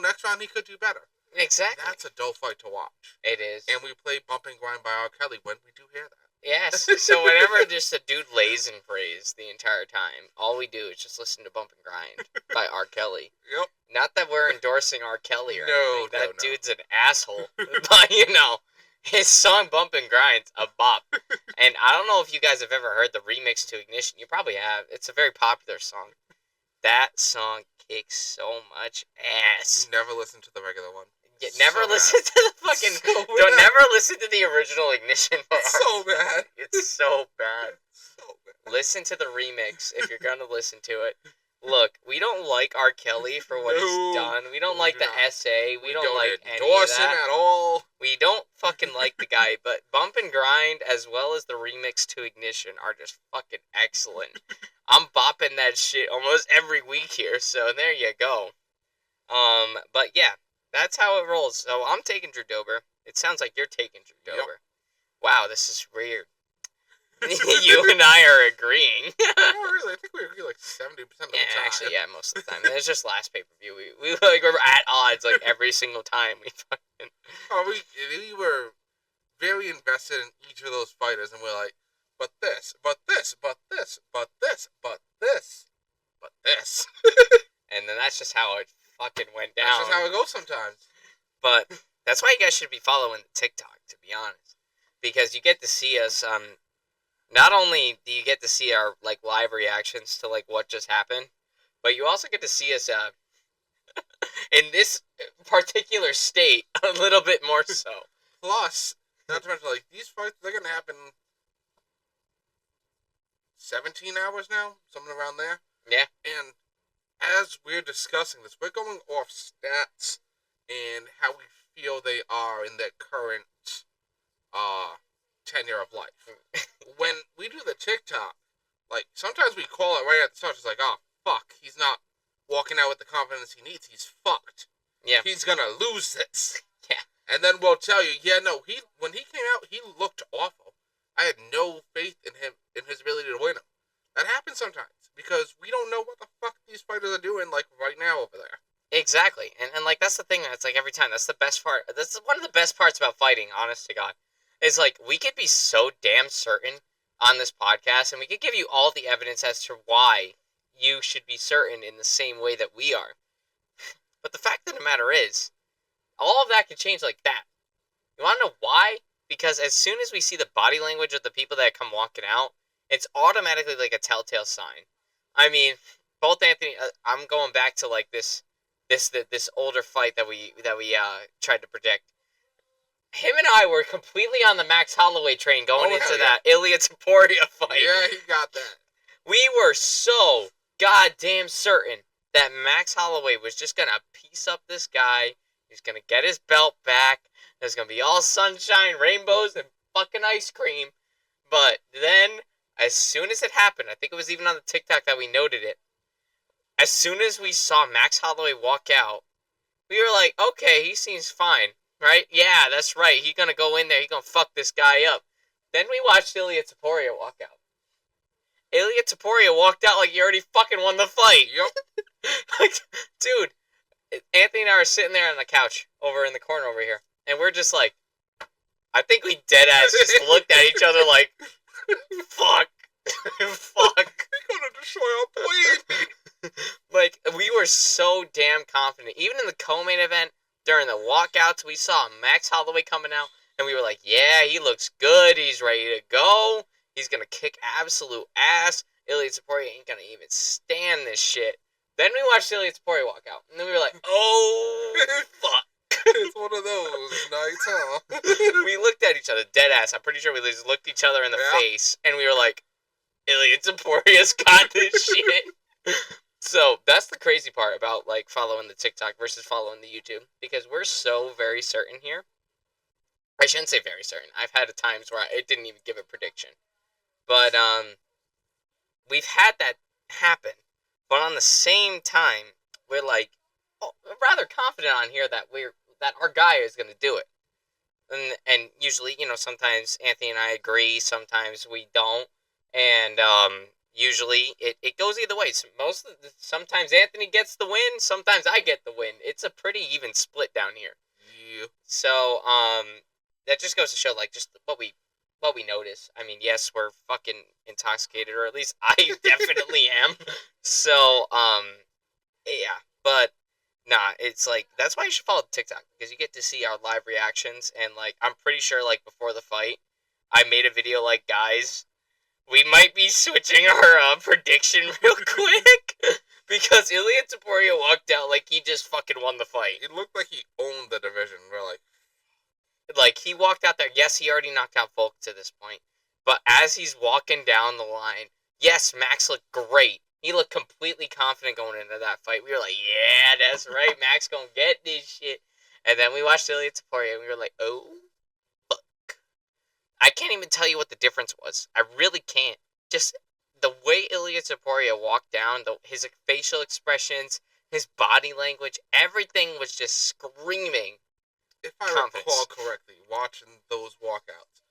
Speaker 2: next round he could do better.
Speaker 1: Exactly.
Speaker 2: That's a dull fight to watch.
Speaker 1: It is.
Speaker 2: And we play Bump and Grind by R. Kelly when we do hear that.
Speaker 1: Yes. So whenever just a dude lays in praise the entire time, all we do is just listen to Bump and Grind by R. Kelly.
Speaker 2: Yep.
Speaker 1: Not that we're endorsing R. Kelly or
Speaker 2: No,
Speaker 1: anything. That
Speaker 2: no.
Speaker 1: dude's an asshole. But, his song Bump and Grind's a bop. And I don't know if you guys have ever heard the remix to Ignition. You probably have. It's a very popular song. That song kicks so much ass.
Speaker 2: Never listen to the regular one.
Speaker 1: Yeah, never
Speaker 2: So
Speaker 1: listen to the fucking...
Speaker 2: So
Speaker 1: Don't
Speaker 2: bad.
Speaker 1: never listen to the original Ignition.
Speaker 2: It's so bad.
Speaker 1: It's so bad.
Speaker 2: So bad.
Speaker 1: Listen to the remix if you're gonna listen to it. Look, we don't like R. Kelly for what he's done. We don't like
Speaker 2: do
Speaker 1: the
Speaker 2: not.
Speaker 1: essay. We don't like any of
Speaker 2: endorse him
Speaker 1: that.
Speaker 2: at all.
Speaker 1: We don't fucking like the guy, but Bump and Grind as well as the remix to Ignition are just fucking excellent. I'm bopping that shit almost every week here, so there you go. But yeah, that's how it rolls. So I'm taking Drew Dober. It sounds like you're taking Drew
Speaker 2: Yep.
Speaker 1: Dober. Wow, this is weird. You and I are agreeing.
Speaker 2: Not really. I think we agree like 70% of the
Speaker 1: Yeah,
Speaker 2: time.
Speaker 1: actually, yeah, most of the time. It's just last pay-per-view. We like were at odds like every single time. We fucking...
Speaker 2: We were very invested in each of those fighters, and we're like, but this, but this, but this, but this, but this, but this.
Speaker 1: And then that's just how it fucking went down.
Speaker 2: That's just how it goes sometimes.
Speaker 1: But that's why you guys should be following the TikTok, to be honest, because you get to see us. Not only do you get to see our like live reactions to like what just happened, but you also get to see us in this particular state a little bit more so.
Speaker 2: Plus, not to mention, like, these fights, they're going to happen 17 hours now, something around there.
Speaker 1: Yeah.
Speaker 2: And as we're discussing this, we're going off stats and how we feel they are in their current tenure of life. When we do the TikTok, like, sometimes we call it right at the start. It's like, oh, fuck, he's not walking out with the confidence he needs. He's fucked.
Speaker 1: Yeah.
Speaker 2: He's going to lose this.
Speaker 1: Yeah.
Speaker 2: And then we'll tell you, yeah, no, when he came out, he looked awful. I had no faith in him, in his ability to win him. That happens sometimes, because we don't know what the fuck these fighters are doing, like, right now over there.
Speaker 1: Exactly. And like, that's the thing. It's like every time. That's the best part. That's one of the best parts about fighting, honest to God. Is like, we could be so damn certain on this podcast, and we could give you all the evidence as to why you should be certain in the same way that we are. But the fact of the matter is, all of that can change like that. You want to know why? Because as soon as we see the body language of the people that come walking out, it's automatically like a telltale sign. I mean, both Anthony, I'm going back to like this older fight that we tried to predict. Him and I were completely on the Max Holloway train going into that Ilya Taporia fight.
Speaker 2: Yeah, he got that.
Speaker 1: We were so goddamn certain that Max Holloway was just going to piece up this guy. He's going to get his belt back. There's going to be all sunshine, rainbows, and fucking ice cream. But then, as soon as it happened, I think it was even on the TikTok that we noted it, as soon as we saw Max Holloway walk out, we were like, okay, he seems fine, right? Yeah, that's right. He's going to go in there. He's going to fuck this guy up. Then we watched Ilya Taporia walk out. Ilya Taporia walked out like he already fucking won the fight.
Speaker 2: Yep.
Speaker 1: Like, dude, Anthony and I are sitting there on the couch over in the corner over here, and we're just like, I think we dead ass just looked at each other like, fuck, fuck.
Speaker 2: He's gonna destroy our plane.
Speaker 1: Like, we were so damn confident. Even in the co-main event, during the walkouts, we saw Max Holloway coming out, and we were like, yeah, he looks good. He's ready to go. He's gonna kick absolute ass. Ilya Taporia ain't gonna even stand this shit. Then we watched Ilya Taporia walk out, and then we were like, oh, fuck.
Speaker 2: It's one of those nights, huh?
Speaker 1: We looked at each other, dead ass. I'm pretty sure we just looked each other in the face, and we were like, Ilya Taporia's got this shit. So, that's the crazy part about, like, following the TikTok versus following the YouTube, because we're so very certain here I shouldn't say very certain. I've had times where it didn't even give a prediction. But we've had that happen. But on the same time, we're like, oh, rather confident on here that our guy is going to do it. And usually, sometimes Anthony and I agree, sometimes we don't, and usually it goes either way. So sometimes Anthony gets the win, sometimes I get the win. It's a pretty even split down here.
Speaker 2: Yeah.
Speaker 1: So that just goes to show like just what we notice. I mean, yes, we're fucking intoxicated, or at least I definitely am. So yeah, but nah, it's like that's why you should follow TikTok because you get to see our live reactions and like I'm pretty sure like before the fight, I made a video like guys, we might be switching our prediction real quick because Ilya Taporia walked out like he just fucking won the fight.
Speaker 2: It looked like he owned the division. We're
Speaker 1: Like he walked out there. Yes, he already knocked out Volk to this point, but as he's walking down the line, yes, Max looked great. He looked completely confident going into that fight. We were like, yeah, that's right. Max gonna get this shit. And then we watched Ilya Taporia and we were like, oh, fuck. I can't even tell you what the difference was. I really can't. Just the way Ilya Taporia walked down, his facial expressions, his body language, everything was just screaming
Speaker 2: if I
Speaker 1: confidence.
Speaker 2: recall correctly, watching those walkouts,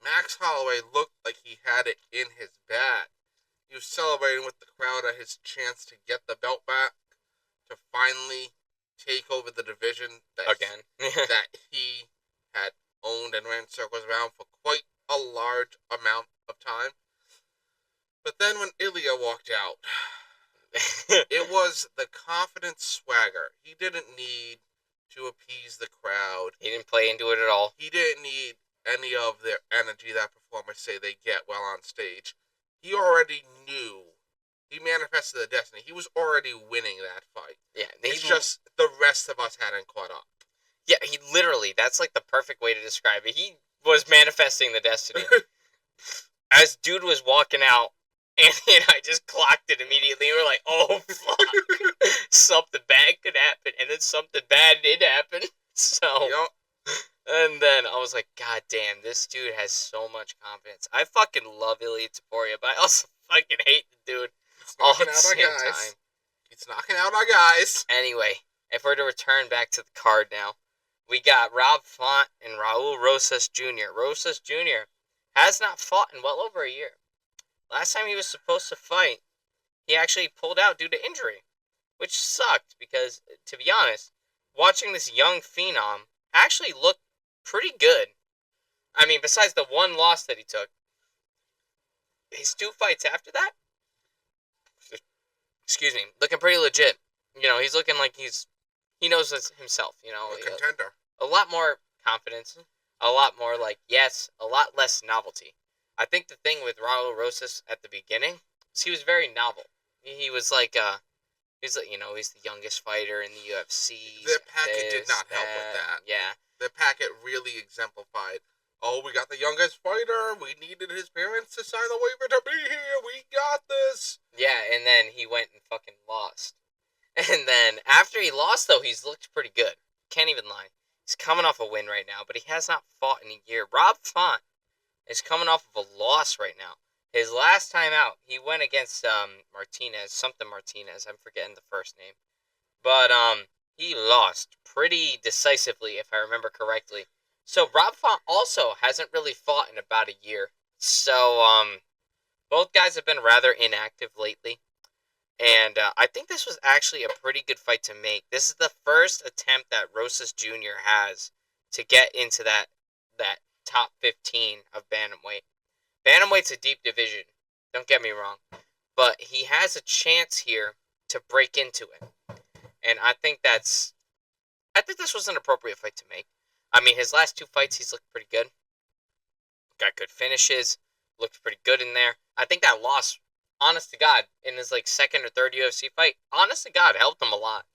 Speaker 2: Max Holloway looked like he had it in his bag. He was celebrating with the crowd at his chance to get the belt back, to finally take over the division
Speaker 1: Again.
Speaker 2: that he had owned and ran circles around for quite a large amount of time. But then when Ilya walked out, it was the confident swagger. He didn't need to appease the crowd.
Speaker 1: He didn't play into it at all.
Speaker 2: He didn't need any of their energy that performers say they get while on stage. He already knew. He manifested the destiny. He was already winning that fight.
Speaker 1: Yeah.
Speaker 2: It's just the rest of us hadn't caught up.
Speaker 1: Yeah, he literally, that's like the perfect way to describe it. He was manifesting the destiny. As dude was walking out, Anthony and I just clocked it immediately. We were like, oh, fuck. Something bad could happen. And then something bad did happen. So,
Speaker 2: Yep.
Speaker 1: And then I was like, God damn, this dude has so much confidence. I fucking love Ilya Taporia, but I also fucking hate the dude all at the same time.
Speaker 2: He's knocking out our guys.
Speaker 1: Anyway, if we're to return back to the card now, we got Rob Font and Raul Rosas Jr. Rosas Jr. has not fought in well over a year. Last time he was supposed to fight, he actually pulled out due to injury, which sucked because, to be honest, watching this young phenom actually looked pretty good. I mean, besides the one loss that he took, his two fights after that, excuse me, looking pretty legit. He's looking like he knows himself.
Speaker 2: A contender.
Speaker 1: A lot more confidence, a lot more a lot less novelty. I think the thing with Raul Rosas at the beginning is he was very novel. He was like he's the youngest fighter in the UFC.
Speaker 2: The packet did not help with that.
Speaker 1: Yeah.
Speaker 2: The packet really exemplified. Oh, we got the youngest fighter. We needed his parents to sign the waiver to be here. We got this.
Speaker 1: Yeah, and then he went and fucking lost. And then after he lost, though, he's looked pretty good. Can't even lie. He's coming off a win right now, but he has not fought in a year. Rob Font is coming off of a loss right now. His last time out, he went against Martinez. I'm forgetting the first name. But he lost pretty decisively, if I remember correctly. So Rob Font also hasn't really fought in about a year. So both guys have been rather inactive lately. And I think this was actually a pretty good fight to make. This is the first attempt that Rosas Jr. has to get into that top 15 of bantamweight. Bantamweight's a deep division. Don't get me wrong. But he has a chance here to break into it. And I think this was an appropriate fight to make. I mean, his last two fights, he's looked pretty good. Got good finishes. Looked pretty good in there. I think that loss, honest to God, in his second or third UFC fight, honest to God, helped him a lot.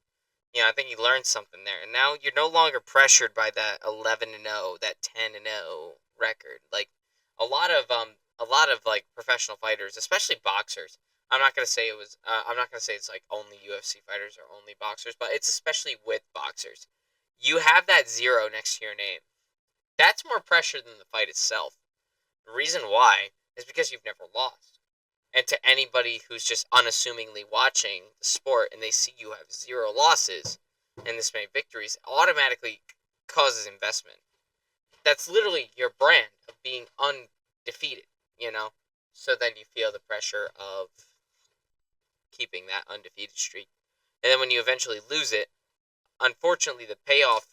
Speaker 1: I think he learned something there. And now you're no longer pressured by that 11-0, that 10-0 record. A lot of professional fighters, especially boxers. I'm not gonna say it's only UFC fighters or only boxers, but it's especially with boxers. You have that 0 next to your name. That's more pressure than the fight itself. The reason why is because you've never lost. And to anybody who's just unassumingly watching the sport and they see you have 0 losses and this many victories, automatically causes investment. That's literally your brand of being undefeated, you know? So then you feel the pressure of keeping that undefeated streak. And then when you eventually lose it, unfortunately, the payoff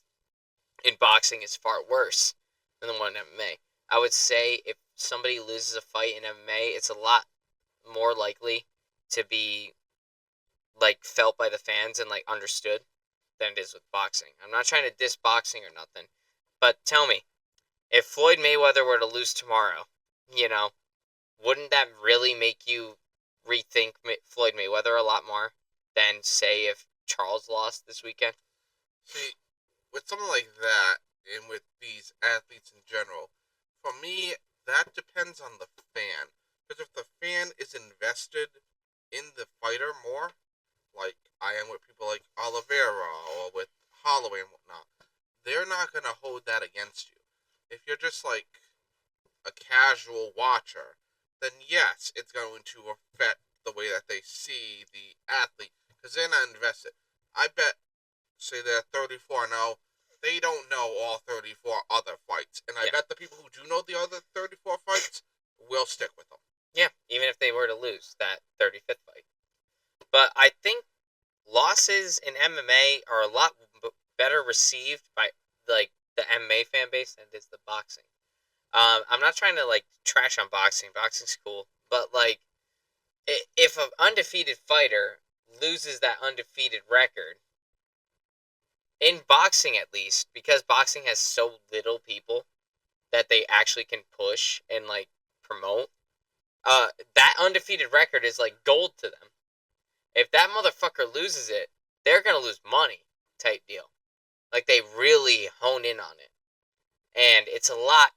Speaker 1: in boxing is far worse than the one in MMA. I would say if somebody loses a fight in MMA, it's a lot more likely to be like felt by the fans and like understood than it is with boxing. I'm not trying to diss boxing or nothing, but tell me, if Floyd Mayweather were to lose tomorrow, you know, wouldn't that really make you rethink Floyd Mayweather a lot more than say if Charles lost this weekend?
Speaker 2: See, with something like that, and with these athletes in general, for me, that depends on the fan. Because if the fan is invested in the fighter more, like I am with people like Oliveira or with Holloway and whatnot, they're not going to hold that against you. If you're just like a casual watcher, then yes, it's going to affect the way that they see the athlete because they're not invested. I bet, say they're 34-0, they don't know all 34 other fights, and I bet the people who do know the other 34 fights will stick with them.
Speaker 1: Yeah, even if they were to lose that 35th fight. But I think losses in MMA are a lot better received by like the MMA fan base than it is the boxing. I'm not trying to like trash on boxing. Boxing's cool, but like if an undefeated fighter loses that undefeated record in boxing, at least because boxing has so little people that they actually can push and like promote, that undefeated record is like gold to them. If that motherfucker loses it, they're gonna lose money, type deal. Like they really hone in on it, and it's a lot.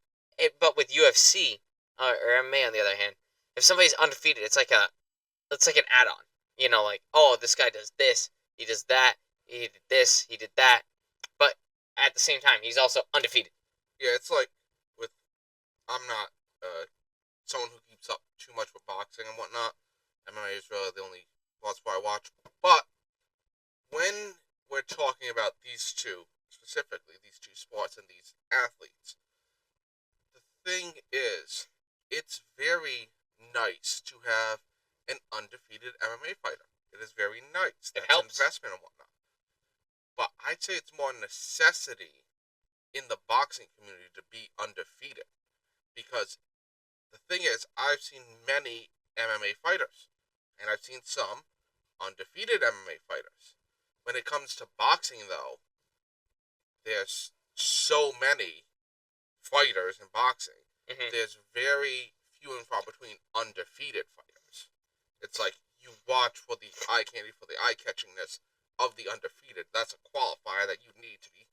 Speaker 1: But with UFC or MMA on the other hand, if somebody's undefeated, it's like an add-on. You know, like oh, this guy does this, he does that, he did this, he did that, but at the same time, he's also undefeated.
Speaker 2: Yeah, it's like with I'm not someone who keeps up too much with boxing and whatnot. MMA is really the only sport I watch. But when we're talking about these two, specifically these two sports and these athletes, the thing is, it's very nice to have an undefeated MMA fighter. It is very nice.
Speaker 1: It
Speaker 2: That's
Speaker 1: helps.
Speaker 2: investment and whatnot. But I'd say it's more necessity in the boxing community to be undefeated. Because the thing is, I've seen many MMA fighters, and I've seen some undefeated MMA fighters. When it comes to boxing, though, there's so many fighters in boxing.
Speaker 1: Mm-hmm.
Speaker 2: There's very few and far between undefeated fighters. It's like you watch for the eye candy, for the eye catchingness of the undefeated. That's a qualifier that you need to be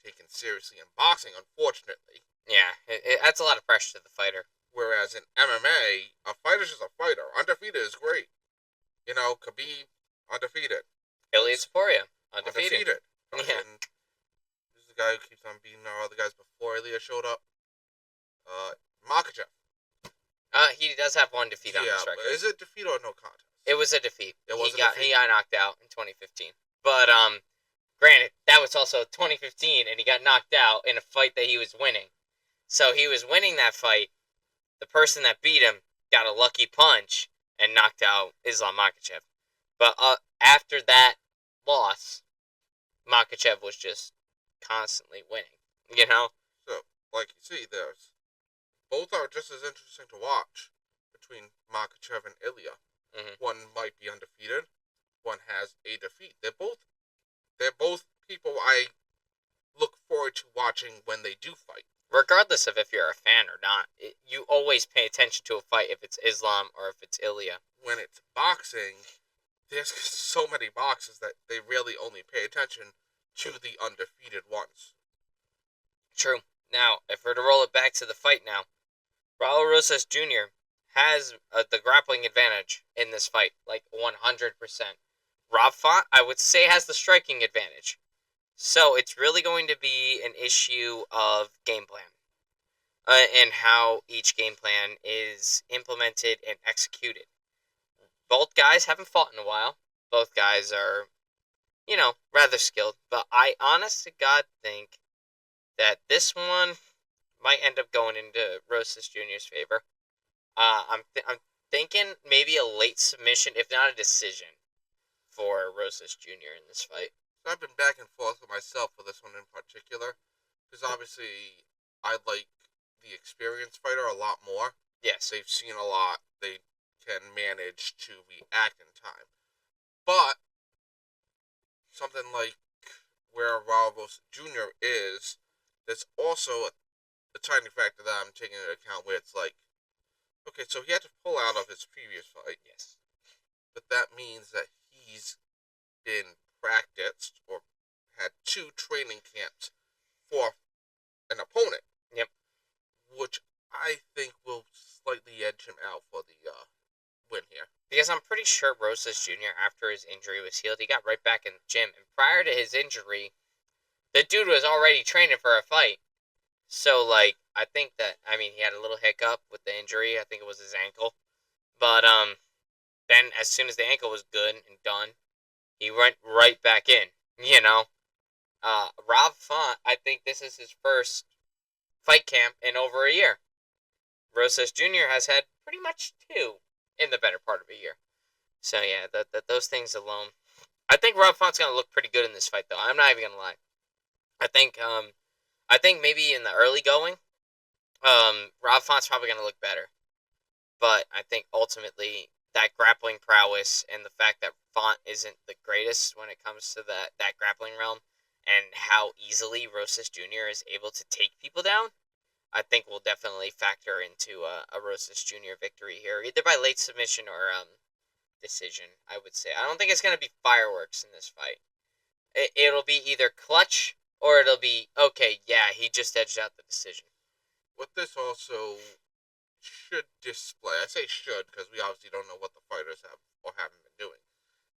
Speaker 2: taken seriously in boxing, unfortunately.
Speaker 1: Yeah, it adds a lot of pressure to the fighter.
Speaker 2: Whereas in MMA, a fighter's just a fighter. Undefeated is great. You know, Khabib, undefeated.
Speaker 1: Ilia Topuria, undefeated.
Speaker 2: Yeah. And this is the guy who keeps on beating all the guys before Ilia showed up. Makhachev.
Speaker 1: He does have one defeat on his
Speaker 2: Yeah,
Speaker 1: record.
Speaker 2: but is it defeat or no contest?
Speaker 1: It was a defeat.
Speaker 2: It was
Speaker 1: he got knocked out in 2015. But granted, that was also 2015, and he got knocked out in a fight that he was winning. So he was winning that fight. The person that beat him got a lucky punch and knocked out Islam Makhachev. But after that loss, Makhachev was just constantly winning. You know?
Speaker 2: So, like you see, there's both are just as interesting to watch between Makhachev and Ilia.
Speaker 1: Mm-hmm.
Speaker 2: One might be undefeated. One has a defeat. They're both people I look forward to watching when they do fight.
Speaker 1: Regardless of if you're a fan or not, you always pay attention to a fight if it's Islam or if it's Ilia.
Speaker 2: When it's boxing, there's so many boxes that they really only pay attention to the undefeated ones.
Speaker 1: True. Now, if we're to roll it back to the fight now, Raul Rosas Jr. has the grappling advantage in this fight, like 100%. Rob Font, I would say, has the striking advantage. So it's really going to be an issue of game plan. and how each game plan is implemented and executed. Both guys haven't fought in a while. Both guys are, rather skilled. But I honest to God think that this one might end up going into Rosas Jr.'s favor. I'm thinking maybe a late submission, if not a decision, for Rosas Jr. in this fight.
Speaker 2: So I've been back and forth with myself for this one in particular, because obviously I like the experienced fighter a lot more.
Speaker 1: Yes.
Speaker 2: They've seen a lot. They can manage to react in time. But something like where Ramos Jr. is, there's also a tiny factor that I'm taking into account where it's like, okay, so he had to pull out of his previous fight.
Speaker 1: Yes.
Speaker 2: But that means that he's been practiced or had 2 training camps for an opponent.
Speaker 1: Yep.
Speaker 2: Which I think will slightly edge him out for the win here.
Speaker 1: Because I'm pretty sure Rosas Jr., after his injury was healed, he got right back in the gym. And prior to his injury, the dude was already training for a fight. So, I think that, he had a little hiccup with the injury. I think it was his ankle. But, then as soon as the ankle was good and done, he went right back in, Rob Font, I think this is his first fight camp in over a year. Rosas Jr. has had pretty much 2 in the better part of a year. So, yeah, those things alone. I think Rob Font's going to look pretty good in this fight, though. I'm not even going to lie. I think maybe in the early going, Rob Font's probably going to look better. But I think ultimately that grappling prowess and the fact that Font isn't the greatest when it comes to that grappling realm and how easily Rosas Jr. is able to take people down, I think will definitely factor into a Rosas Jr. victory here, either by late submission or decision, I would say. I don't think it's going to be fireworks in this fight. It'll be either clutch or it'll be, okay, yeah, he just edged out the decision.
Speaker 2: What this also should display, I say should because we obviously don't know what the fighters have or haven't been doing,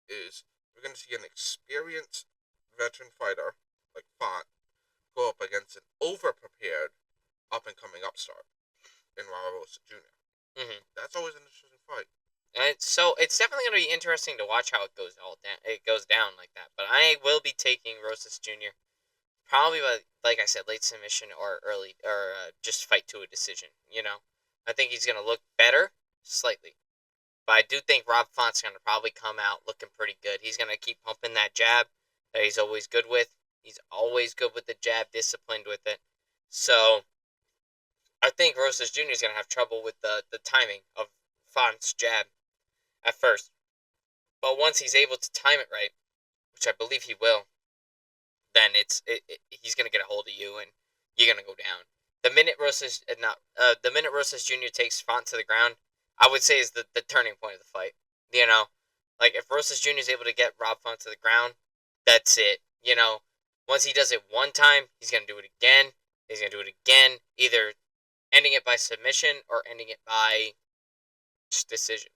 Speaker 2: is we're going to see an experienced veteran fighter like Font go up against an over-prepared up-and-coming upstart in Ramos Jr.
Speaker 1: Mm-hmm.
Speaker 2: That's always an interesting fight.
Speaker 1: And so it's definitely going to be interesting to watch how it goes down. It goes down like that. But I will be taking Rosas Jr. probably by, like I said, late submission or early or just fight to a decision. I think he's going to look better slightly. But I do think Rob Font's going to probably come out looking pretty good. He's going to keep pumping that jab that he's always good with. He's always good with the jab, disciplined with it. So I think Rosas Jr. is going to have trouble with the timing of Font's jab at first. But once he's able to time it right, which I believe he will, then he's going to get a hold of you and you're going to go down. The minute Rosas Jr. takes Font to the ground, I would say is the turning point of the fight. If Rosas Jr. is able to get Rob Font to the ground, that's it. Once he does it one time, he's going to do it again. He's going to do it again, either ending it by submission or ending it by just decision.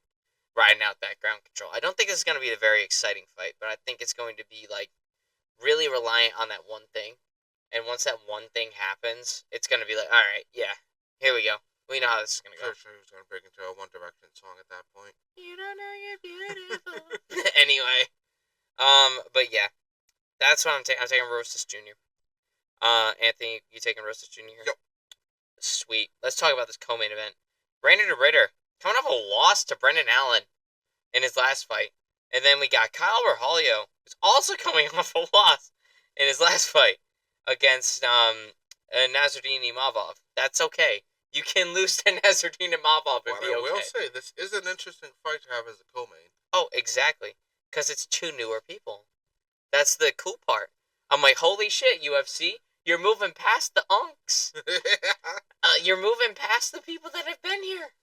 Speaker 1: Riding out that ground control. I don't think this is going to be a very exciting fight, but I think it's going to be, really reliant on that one thing. And once that one thing happens, it's going to be like, all right, yeah, here we go. We know how this is going to go.
Speaker 2: Sure, he was going to break into a One Direction song at that point.
Speaker 1: You don't know you're beautiful. Anyway, but yeah, that's what I'm taking. I'm taking Rosas Jr. Anthony, you taking Rosas Jr. here?
Speaker 2: Yep.
Speaker 1: Sweet. Let's talk about this co-main event. Brandon Ritter coming off a loss to Brendan Allen in his last fight. And then we got Kyle Berholio, who's also coming off a loss in his last fight against Nasruddin Imavov. That's okay. You can lose to Nasruddin Imavov and be okay.
Speaker 2: I will say, this is an interesting fight to have as a co-main.
Speaker 1: Oh, exactly. Because it's 2 newer people. That's the cool part. I'm like, holy shit, UFC, you're moving past the unks. You're moving past the people that have been here.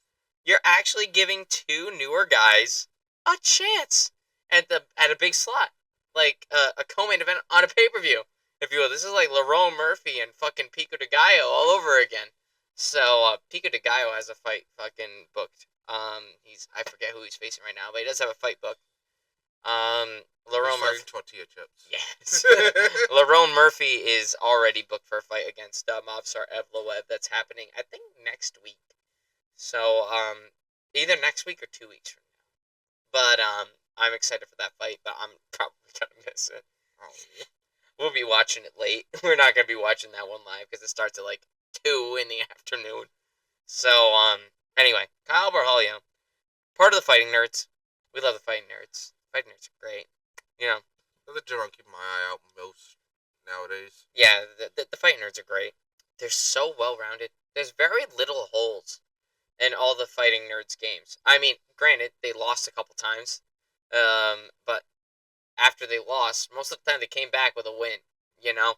Speaker 1: You're actually giving 2 newer guys a chance at a big slot, like a co-main event on a pay-per-view, if you will. This is like Lerone Murphy and fucking Pico de Gallo all over again. So Pico de Gallo has a fight fucking booked. I forget who he's facing right now, but he does have a fight booked. Lerone
Speaker 2: He's
Speaker 1: Murphy.
Speaker 2: fighting tortilla chips.
Speaker 1: Yes. Lerone Murphy is already booked for a fight against Movsar Evloev. That's happening, I think, next week. So, either next week or 2 weeks from now. But, I'm excited for that fight, but I'm probably gonna miss it.
Speaker 2: Oh.
Speaker 1: We'll be watching it late. We're not gonna be watching that one live because it starts at like 2 in the afternoon. So, anyway, Kyle Barhalio, part of the fighting nerds. We love the fighting nerds. Fighting nerds are great. You know,
Speaker 2: The gym I keep my eye out most nowadays.
Speaker 1: yeah, the fighting nerds are great. They're so well rounded. There's very little holes in all the fighting nerds games. I mean, granted, they lost a couple times, but after they lost, most of the time they came back with a win. You know,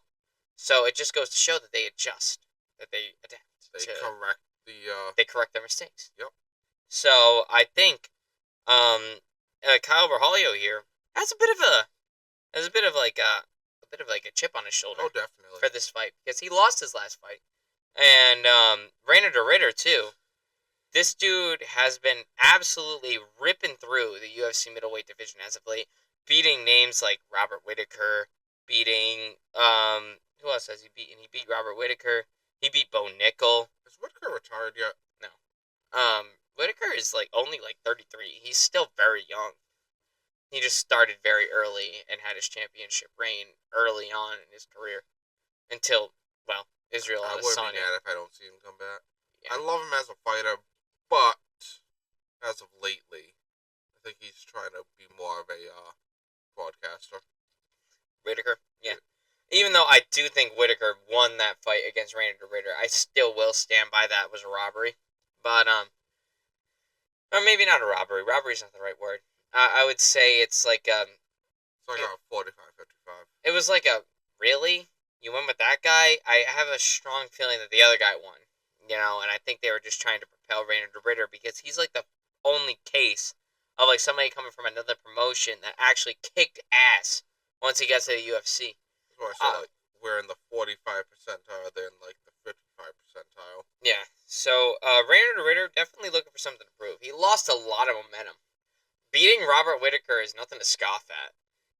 Speaker 1: so it just goes to show that they adjust, that they adapt.
Speaker 2: They correct the.
Speaker 1: They correct their mistakes.
Speaker 2: Yep.
Speaker 1: So I think Kyle Barhalio here has a bit of like a chip on his shoulder
Speaker 2: Oh, definitely.
Speaker 1: for this fight because he lost his last fight, and Rainer de Ritter too. This dude has been absolutely ripping through the UFC middleweight division as of late, beating names like Robert Whittaker, beating who else has he beaten? He beat Robert Whittaker. He beat Bo Nickel.
Speaker 2: Is Whitaker retired yet?
Speaker 1: No. Whittaker is like only like 33. He's still very young. He just started very early and had his championship reign early on in his career until, well, Israel
Speaker 2: I wouldn't be
Speaker 1: Adesanya.
Speaker 2: mad if I don't see him come back.
Speaker 1: Yeah.
Speaker 2: I love him as a fighter, but as of lately, I think he's trying to be more of a broadcaster.
Speaker 1: Whittaker, yeah. Even though I do think Whittaker won that fight against Rainer de Ritter, I still will stand by that was a robbery. But or maybe not a robbery. Robbery's not the right word. I would say it's like
Speaker 2: It's like a 45-55.
Speaker 1: it was like a really you went with that guy. I have a strong feeling that the other guy won. You know, and I think they were just trying to propel Rainer de Ritter because he's like the only case of like somebody coming from another promotion that actually kicked ass once he got to the UFC.
Speaker 2: That's why I said like we're in the 45 percentile, they're in like the 55 percentile.
Speaker 1: Yeah. So Rainer de Ritter definitely looking for something to prove. He lost a lot of momentum. Beating Robert Whittaker is nothing to scoff at.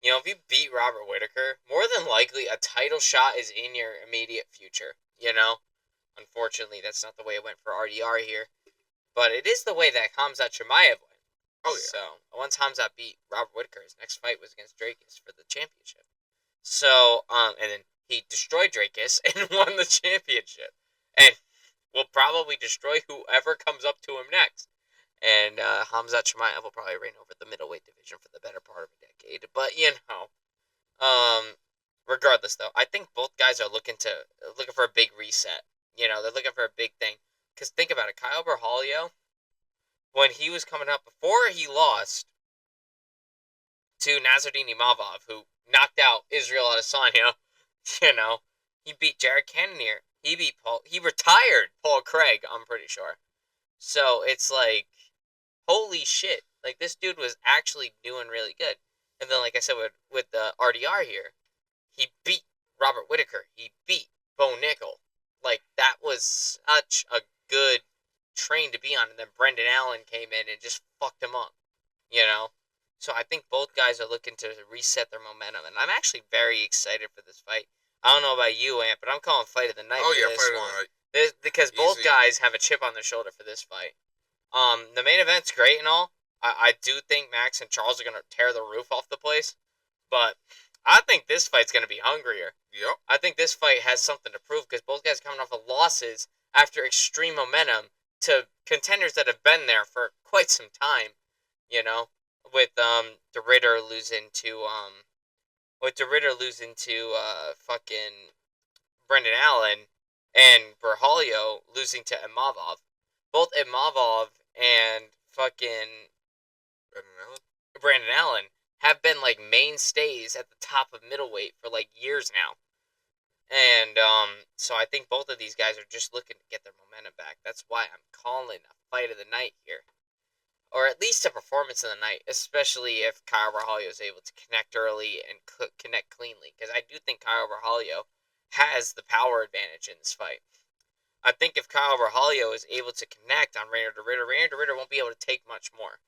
Speaker 1: You know, if you beat Robert Whittaker, more than likely a title shot is in your immediate future. You know, unfortunately, that's not the way it went for RDR here, but it is the way that Khamzat Chimaev went.
Speaker 2: Oh yeah.
Speaker 1: So once Khamzat beat Robert Whittaker, his next fight was against Drakus for the championship. So and then he destroyed Drakus and won the championship, and will probably destroy whoever comes up to him next. And Khamzat Chimaev will probably reign over the middleweight division for the better part of a decade. But you know, regardless though, I think both guys are looking for a big reset. You know, they're looking for a big thing. Because think about it, Kyle Barhalio, when he was coming up before he lost to Nasruddin Imavov, who knocked out Israel Adesanya, you know, he beat Jared Cannonier. He retired Paul Craig, I'm pretty sure. So it's like, holy shit. Like, this dude was actually doing really good. And then, like I said, with the RDR here, he beat Robert Whittaker. He beat Bo Nickel. Like, that was such a good train to be on. And then Brendan Allen came in and just fucked him up, you know? So I think both guys are looking to reset their momentum. And I'm actually very excited for this fight. I don't know about you, Ant, but I'm calling fight of the night
Speaker 2: Oh
Speaker 1: for
Speaker 2: yeah,
Speaker 1: this
Speaker 2: fight of
Speaker 1: one.
Speaker 2: the night.
Speaker 1: Because both
Speaker 2: Easy.
Speaker 1: guys have a chip on their shoulder for this fight. The main event's great and all. I do think Max and Charles are going to tear the roof off the place. But I think this fight's going to be hungrier.
Speaker 2: Yep.
Speaker 1: I think this fight has something to prove because both guys are coming off of losses after extreme momentum to contenders that have been there for quite some time. You know, with De Ritter losing to fucking Brendan Allen and Berhalio losing to Imavov. Both Imavov and fucking Brandon Allen have been like mainstays at the top of middleweight for like years now. And so I think both of these guys are just looking to get their momentum back. That's why I'm calling a fight of the night here. Or at least a performance of the night, especially if Kyle Barhalio is able to connect early and connect cleanly. Because I do think Kyle Barhalio has the power advantage in this fight. I think if Kyle Barhalio is able to connect on Rainer de Ritter won't be able to take much more.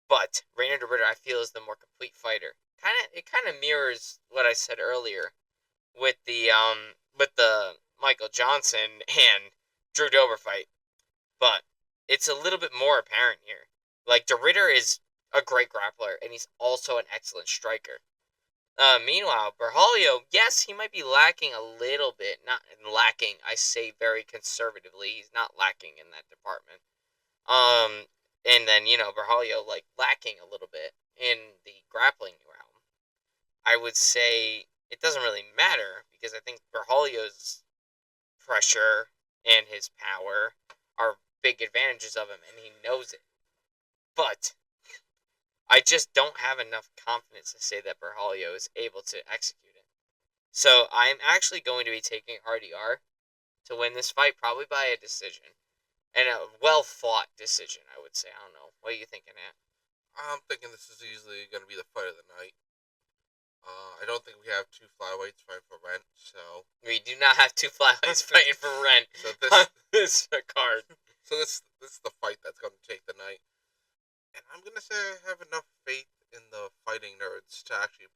Speaker 1: But Reinier de Ritter, I feel, is the more complete fighter. It kind of mirrors what I said earlier with the Michael Johnson and Drew Dober fight, but it's a little bit more apparent here. Like, De Ritter is a great grappler, and he's also an excellent striker. Meanwhile, Berhalio, yes, he might be lacking a little bit. Not lacking, I say very conservatively. He's not lacking in that department. Um, and then, Berhalio, like, lacking a little bit in the grappling realm. I would say it doesn't really matter because I think Berhalio's pressure and his power are big advantages of him, and he knows it. But I just don't have enough confidence to say that Berhalio is able to execute it. So I'm actually going to be taking RDR to win this fight, probably by a decision. And a well-fought decision, I would say. I don't know. What are you thinking, Ant?
Speaker 2: I'm thinking this is easily going to be the fight of the night. I don't think we have two flyweights fighting for rent, so...
Speaker 1: We do not have two flyweights fighting for rent
Speaker 2: so
Speaker 1: on this card.
Speaker 2: So this is the fight that's going to take the night. And I'm going to say I have enough faith in the fighting nerds to actually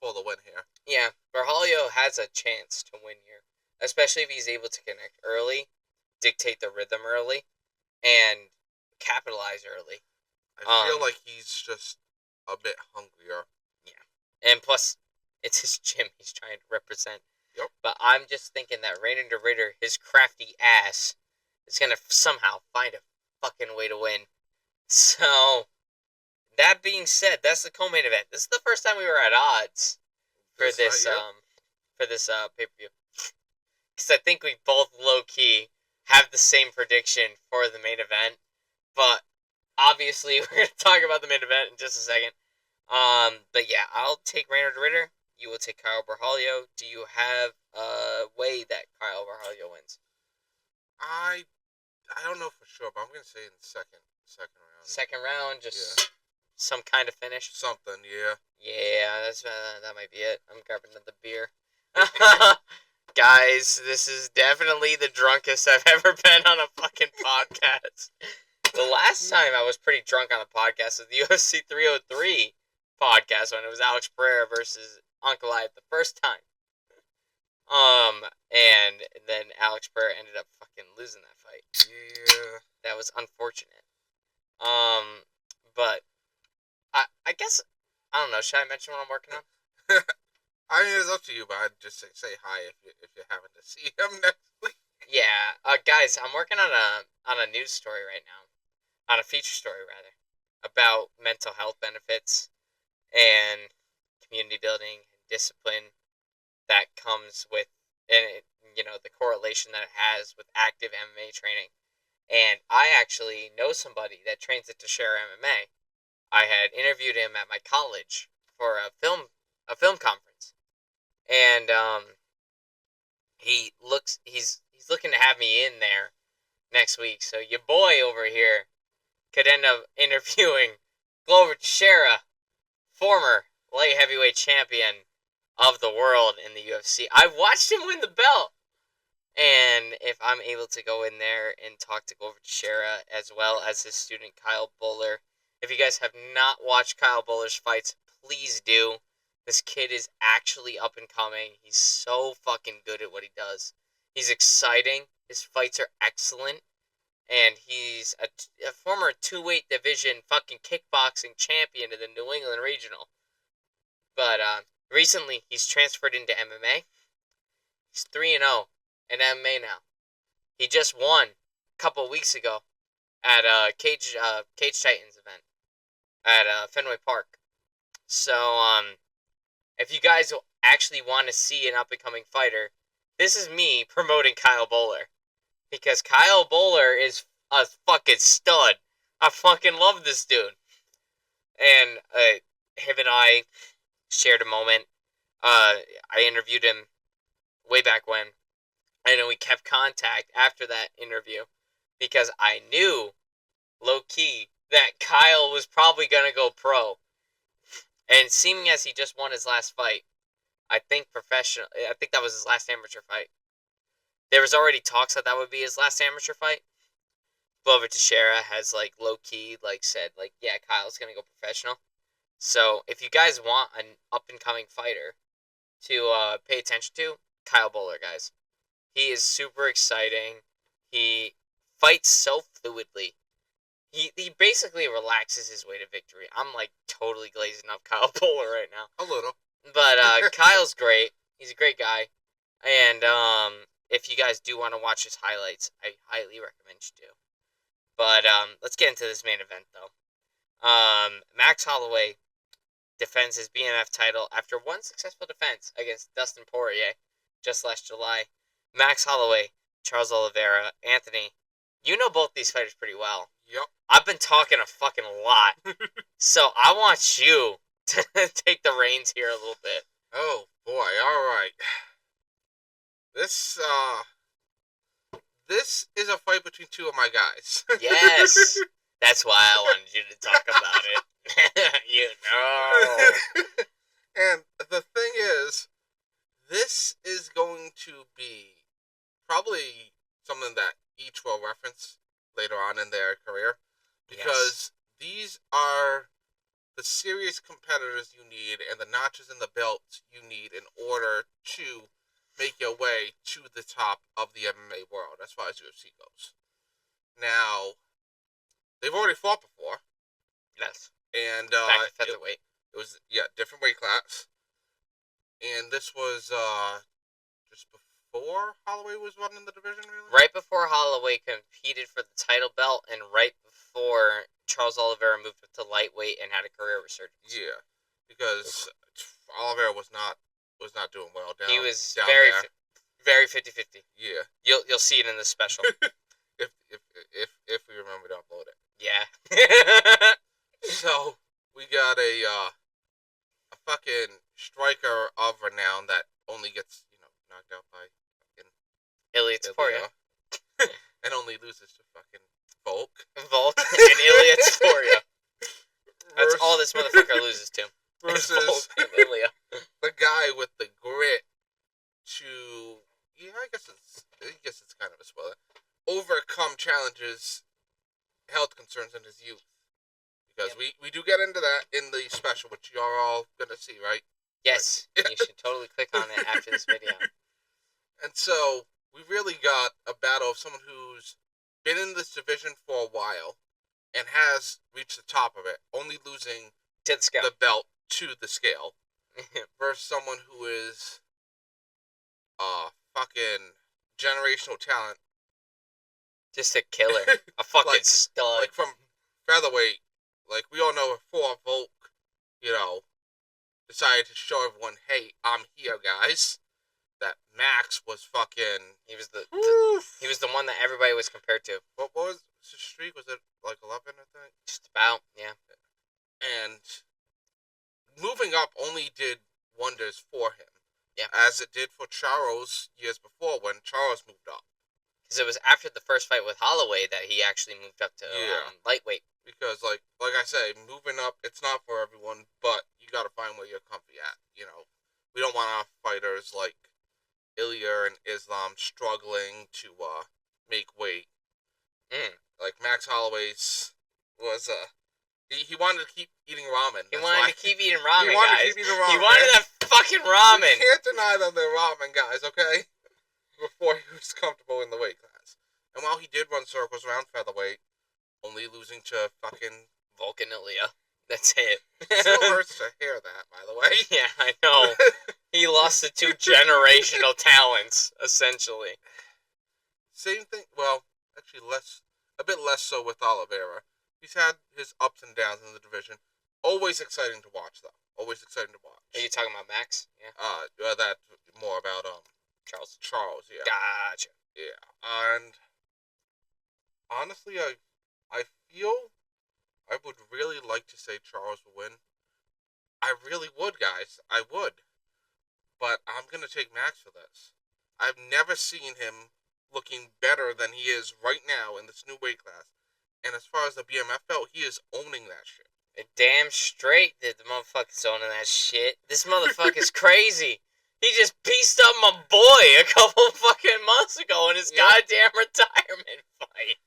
Speaker 2: pull the win here.
Speaker 1: Yeah, Berhalio has a chance to win here. Especially if he's able to connect early, dictate the rhythm early, and capitalize early.
Speaker 2: I feel like he's just a bit hungrier.
Speaker 1: Yeah. And plus, it's his gym he's trying to represent.
Speaker 2: Yep.
Speaker 1: But I'm just thinking that Reinier de Ritter, his crafty ass, is going to somehow find a fucking way to win. So, that being said, that's the co-main event. This is the first time we were at odds for this pay-per-view. Because I think we both low-key have the same prediction for the main event. But obviously, we're going to talk about the main event in just a second. But yeah, I'll take Reinier de Ritter. You will take Kyle Berhalio. Do you have a way that Kyle Berhalio wins?
Speaker 2: I don't know for sure, but I'm going to say in the second round.
Speaker 1: Second round, just some kind of finish?
Speaker 2: Something, yeah.
Speaker 1: Yeah, that might be it. I'm grabbing another beer. Guys, this is definitely the drunkest I've ever been on a fucking podcast. The last time I was pretty drunk on a podcast was the UFC 303 podcast when it was Alex Pereira versus Ankalaev the first time. And then Alex Pereira ended up fucking losing that fight.
Speaker 2: Yeah.
Speaker 1: That was unfortunate. But I guess, I don't know, should I mention what I'm working on?
Speaker 2: I mean, it's up to you, but I'd just say hi if you happen to see him next week.
Speaker 1: Yeah, guys, I'm working on a news story right now, on a feature story rather, about mental health benefits and community building and discipline that comes with, and the correlation that it has with active MMA training. And I actually know somebody that trains at Teixeira MMA. I had interviewed him at my college for a film conference, and he's looking to have me in there next week. So your boy over here could end up interviewing Glover Teixeira, former light heavyweight champion of the world in the UFC. I watched him win the belt. And if I'm able to go in there and talk to Glover Teixeira as well as his student Kyle Bowler. If you guys have not watched Kyle Bowler's fights, please do. This kid is actually up and coming. He's so fucking good at what he does. He's exciting. His fights are excellent. And he's a former 2-weight division fucking kickboxing champion in the New England Regional. But recently, he's transferred into MMA. He's 3-0 in MMA now. He just won a couple weeks ago at a Cage Titans event at Fenway Park. So, if you guys actually want to see an up-and-coming fighter, this is me promoting Kyle Bowler. Because Kyle Bowler is a fucking stud. I fucking love this dude. And him and I shared a moment. I interviewed him way back when. And then we kept contact after that interview. Because I knew, low-key, that Kyle was probably going to go pro. And seeming as he just won his last fight, I think that was his last amateur fight. There was already talks that would be his last amateur fight. Glover Teixeira has like low key like said like, yeah, Kyle's gonna go professional. So if you guys want an up and coming fighter to pay attention to, Kyle Bowler, guys. He is super exciting. He fights so fluidly. He basically relaxes his way to victory. I'm like totally glazing up Kyle Bowler right now.
Speaker 2: A little.
Speaker 1: But Kyle's great. He's a great guy. And if you guys do want to watch his highlights, I highly recommend you do. But let's get into this main event though. Max Holloway defends his BMF title after one successful defense against Dustin Poirier just last July. Max Holloway, Charles Oliveira, Anthony, you know both these fighters pretty well.
Speaker 2: Yep.
Speaker 1: I've been talking a fucking lot. So I want you to take the reins here a little bit.
Speaker 2: Oh boy, alright. This is a fight between two of my guys.
Speaker 1: Yes. That's why I wanted you to talk about it. You know.
Speaker 2: And the thing is, this is going to be probably something that each will reference later on in their career. Because these are the serious competitors you need and the notches in the belt you need in order to make your way to the top of the MMA world as far as UFC goes. Now, they've already fought before.
Speaker 1: Yes.
Speaker 2: And
Speaker 1: back to featherweight.
Speaker 2: It was different weight class. And this was just before Holloway was running the division, really?
Speaker 1: Right before Holloway competed for the title belt and right before Charles Oliveira moved up to lightweight and had a career resurgence.
Speaker 2: Yeah. Because Oliveira was not doing well down.
Speaker 1: He was
Speaker 2: down
Speaker 1: very 50-50.
Speaker 2: Yeah.
Speaker 1: You'll see it in the special.
Speaker 2: if we remember to upload it.
Speaker 1: Yeah.
Speaker 2: So we got a fucking striker of renown that only gets knocked out by fucking
Speaker 1: Ilya Taporia.
Speaker 2: And only loses to fucking Volk
Speaker 1: and Ilya Taporia. That's all this motherfucker loses to.
Speaker 2: Versus
Speaker 1: Ilya.
Speaker 2: The guy with the grit to I guess it's kind of a spoiler. Overcome challenges, health concerns in his youth. Because we do get into that in the special, which you're all gonna see, right?
Speaker 1: Yes. You should totally click on it after this video.
Speaker 2: And so we really got a battle of someone who's been in this division for a while and has reached the top of it, only losing
Speaker 1: to the scale.
Speaker 2: The belt to the scale, versus someone who is fucking generational talent.
Speaker 1: Just a killer. A fucking
Speaker 2: like,
Speaker 1: stud.
Speaker 2: Like from featherweight, like we all know before Volk, decided to show everyone, hey, I'm here, guys. That Max was fucking.
Speaker 1: He was the one that everybody was compared to.
Speaker 2: What was his streak? Was it like 11? I think.
Speaker 1: Just about, yeah.
Speaker 2: And moving up only did wonders for him.
Speaker 1: Yeah.
Speaker 2: As it did for Charles years before when Charles moved up.
Speaker 1: Because it was after the first fight with Holloway that he actually moved up to lightweight.
Speaker 2: Because like I say, moving up, it's not for everyone, but you got to find where you're comfy at. We don't want our fighters like Ilya and Islam struggling to make weight. Like Max Holloway's was he wanted to keep eating ramen.
Speaker 1: He wanted to keep eating ramen,
Speaker 2: He
Speaker 1: wanted that fucking ramen.
Speaker 2: You can't deny them their ramen, guys, okay? Before he was comfortable in the weight class. And while he did run circles around featherweight, only losing to fucking
Speaker 1: Volk and Ilya. That's it.
Speaker 2: Still hurts to hear that, by the way.
Speaker 1: Yeah, I know. He lost to two generational talents, essentially.
Speaker 2: Same thing, well, actually a bit less so with Oliveira. He's had his ups and downs in the division. Always exciting to watch, though. Always exciting to watch.
Speaker 1: Are you talking about Max? Yeah.
Speaker 2: That more about
Speaker 1: Charles.
Speaker 2: Charles, yeah.
Speaker 1: Gotcha.
Speaker 2: Yeah, and honestly, I feel I would really like to say Charles will win. I really would, guys. I would. But I'm gonna take Max for this. I've never seen him looking better than he is right now in this new weight class. And as far as the BMF belt, he is owning that shit.
Speaker 1: Damn straight that the motherfucker's owning that shit. This motherfucker's crazy. He just pieced up my boy a couple fucking months ago in his goddamn retirement fight.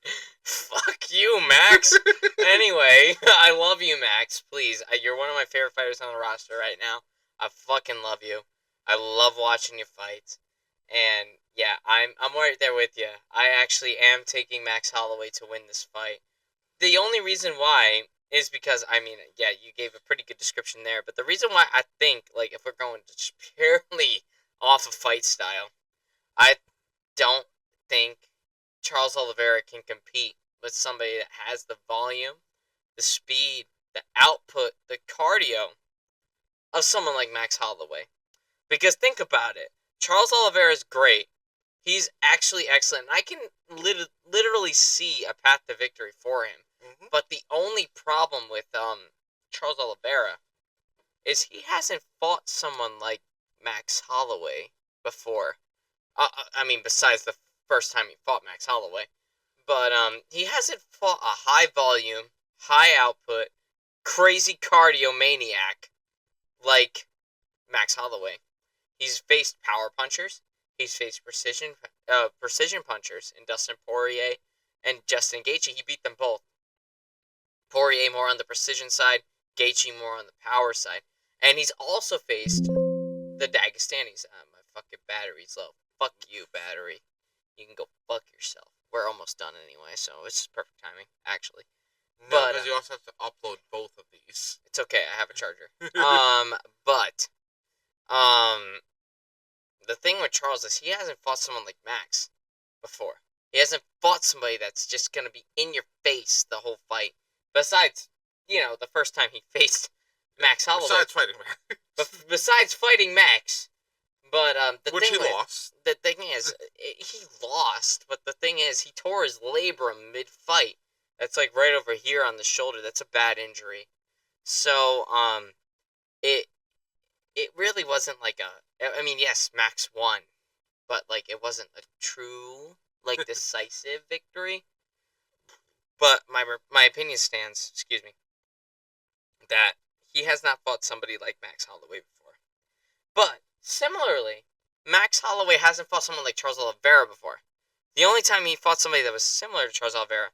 Speaker 1: Fuck you, Max. Anyway, I love you, Max. Please, you're one of my favorite fighters on the roster right now. I fucking love you. I love watching you fight. And yeah, I'm right there with you. I actually am taking Max Holloway to win this fight. The only reason why is because, I mean, yeah, you gave a pretty good description there, but the reason why I think, like, if we're going just purely off of fight style, I don't think Charles Oliveira can compete with somebody that has the volume, the speed, the output, the cardio of someone like Max Holloway. Because think about it, Charles Oliveira is great. He's actually excellent. I can literally see a path to victory for him.
Speaker 2: Mm-hmm.
Speaker 1: But the only problem with Charles Oliveira is he hasn't fought someone like Max Holloway before. I mean, besides the first time he fought Max Holloway. But he hasn't fought a high volume, high output, crazy cardio maniac like Max Holloway. He's faced power punchers. He's faced precision punchers in Dustin Poirier and Justin Gaethje. He beat them both. Poirier more on the precision side, Gaethje more on the power side. And he's also faced the Dagestanis. My fucking battery's low. Fuck you, battery. You can go fuck yourself. We're almost done anyway, so it's perfect timing, actually.
Speaker 2: No, because you also have to upload both of these.
Speaker 1: It's okay, I have a charger. The thing with Charles is he hasn't fought someone like Max before. He hasn't fought somebody that's just gonna be in your face the whole fight. Besides, the first time he faced Max Holloway.
Speaker 2: Besides fighting Max.
Speaker 1: Besides fighting Max. But
Speaker 2: Which he lost.
Speaker 1: The thing is, he lost. But the thing is, he tore his labrum mid-fight. That's like right over here on the shoulder. That's a bad injury. So it really wasn't like I mean, yes, Max won, but like it wasn't a true like decisive victory. But my opinion stands. Excuse me. That he has not fought somebody like Max Holloway before. But similarly, Max Holloway hasn't fought someone like Charles Oliveira before. The only time he fought somebody that was similar to Charles Oliveira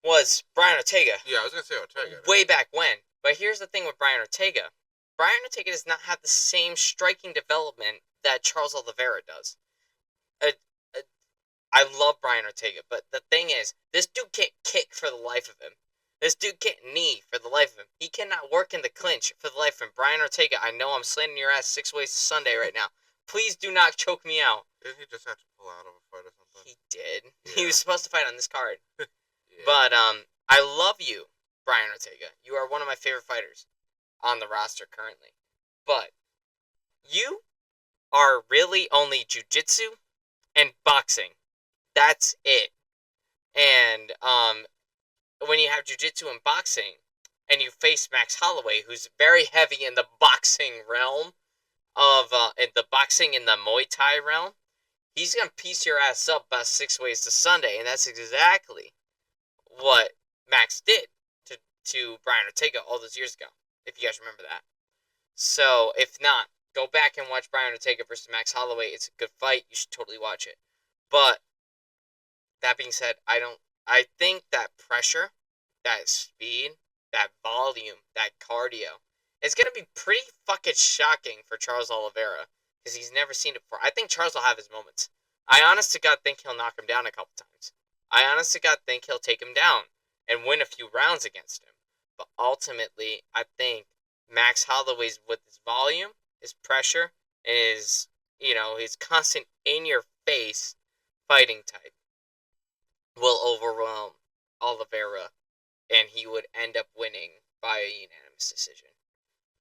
Speaker 1: was Brian Ortega.
Speaker 2: Yeah, I was going to say Ortega.
Speaker 1: Way back when. But here's the thing with Brian Ortega. Brian Ortega does not have the same striking development that Charles Oliveira does. I love Brian Ortega, but the thing is, this dude can't kick for the life of him. This dude can't knee for the life of him. He cannot work in the clinch for the life of him. Brian Ortega, I know I'm slandering your ass 6 ways to Sunday right now. Please do not choke me out.
Speaker 2: Didn't he just have to pull out of a fight or something?
Speaker 1: He did. Yeah. He was supposed to fight on this card.
Speaker 2: Yeah.
Speaker 1: But I love you, Brian Ortega. You are one of my favorite fighters on the roster currently. But you are really only jiu-jitsu and boxing. That's it. And when you have jiu-jitsu and boxing, and you face Max Holloway, who's very heavy in the boxing realm of in the Muay Thai realm, he's gonna piece your ass up about 6 ways to Sunday, and that's exactly what Max did to Brian Ortega all those years ago. If you guys remember that. So if not, go back and watch Brian Ortega versus Max Holloway. It's a good fight. You should totally watch it. But that being said, I think that pressure, that speed, that volume, that cardio is going to be pretty fucking shocking for Charles Oliveira because he's never seen it before. I think Charles will have his moments. I honest to God think he'll knock him down a couple times. I honest to God think he'll take him down and win a few rounds against him. But ultimately, I think Max Holloway's, with his volume, his pressure, his constant in-your-face fighting type, will overwhelm Oliveira, and he would end up winning by a unanimous decision.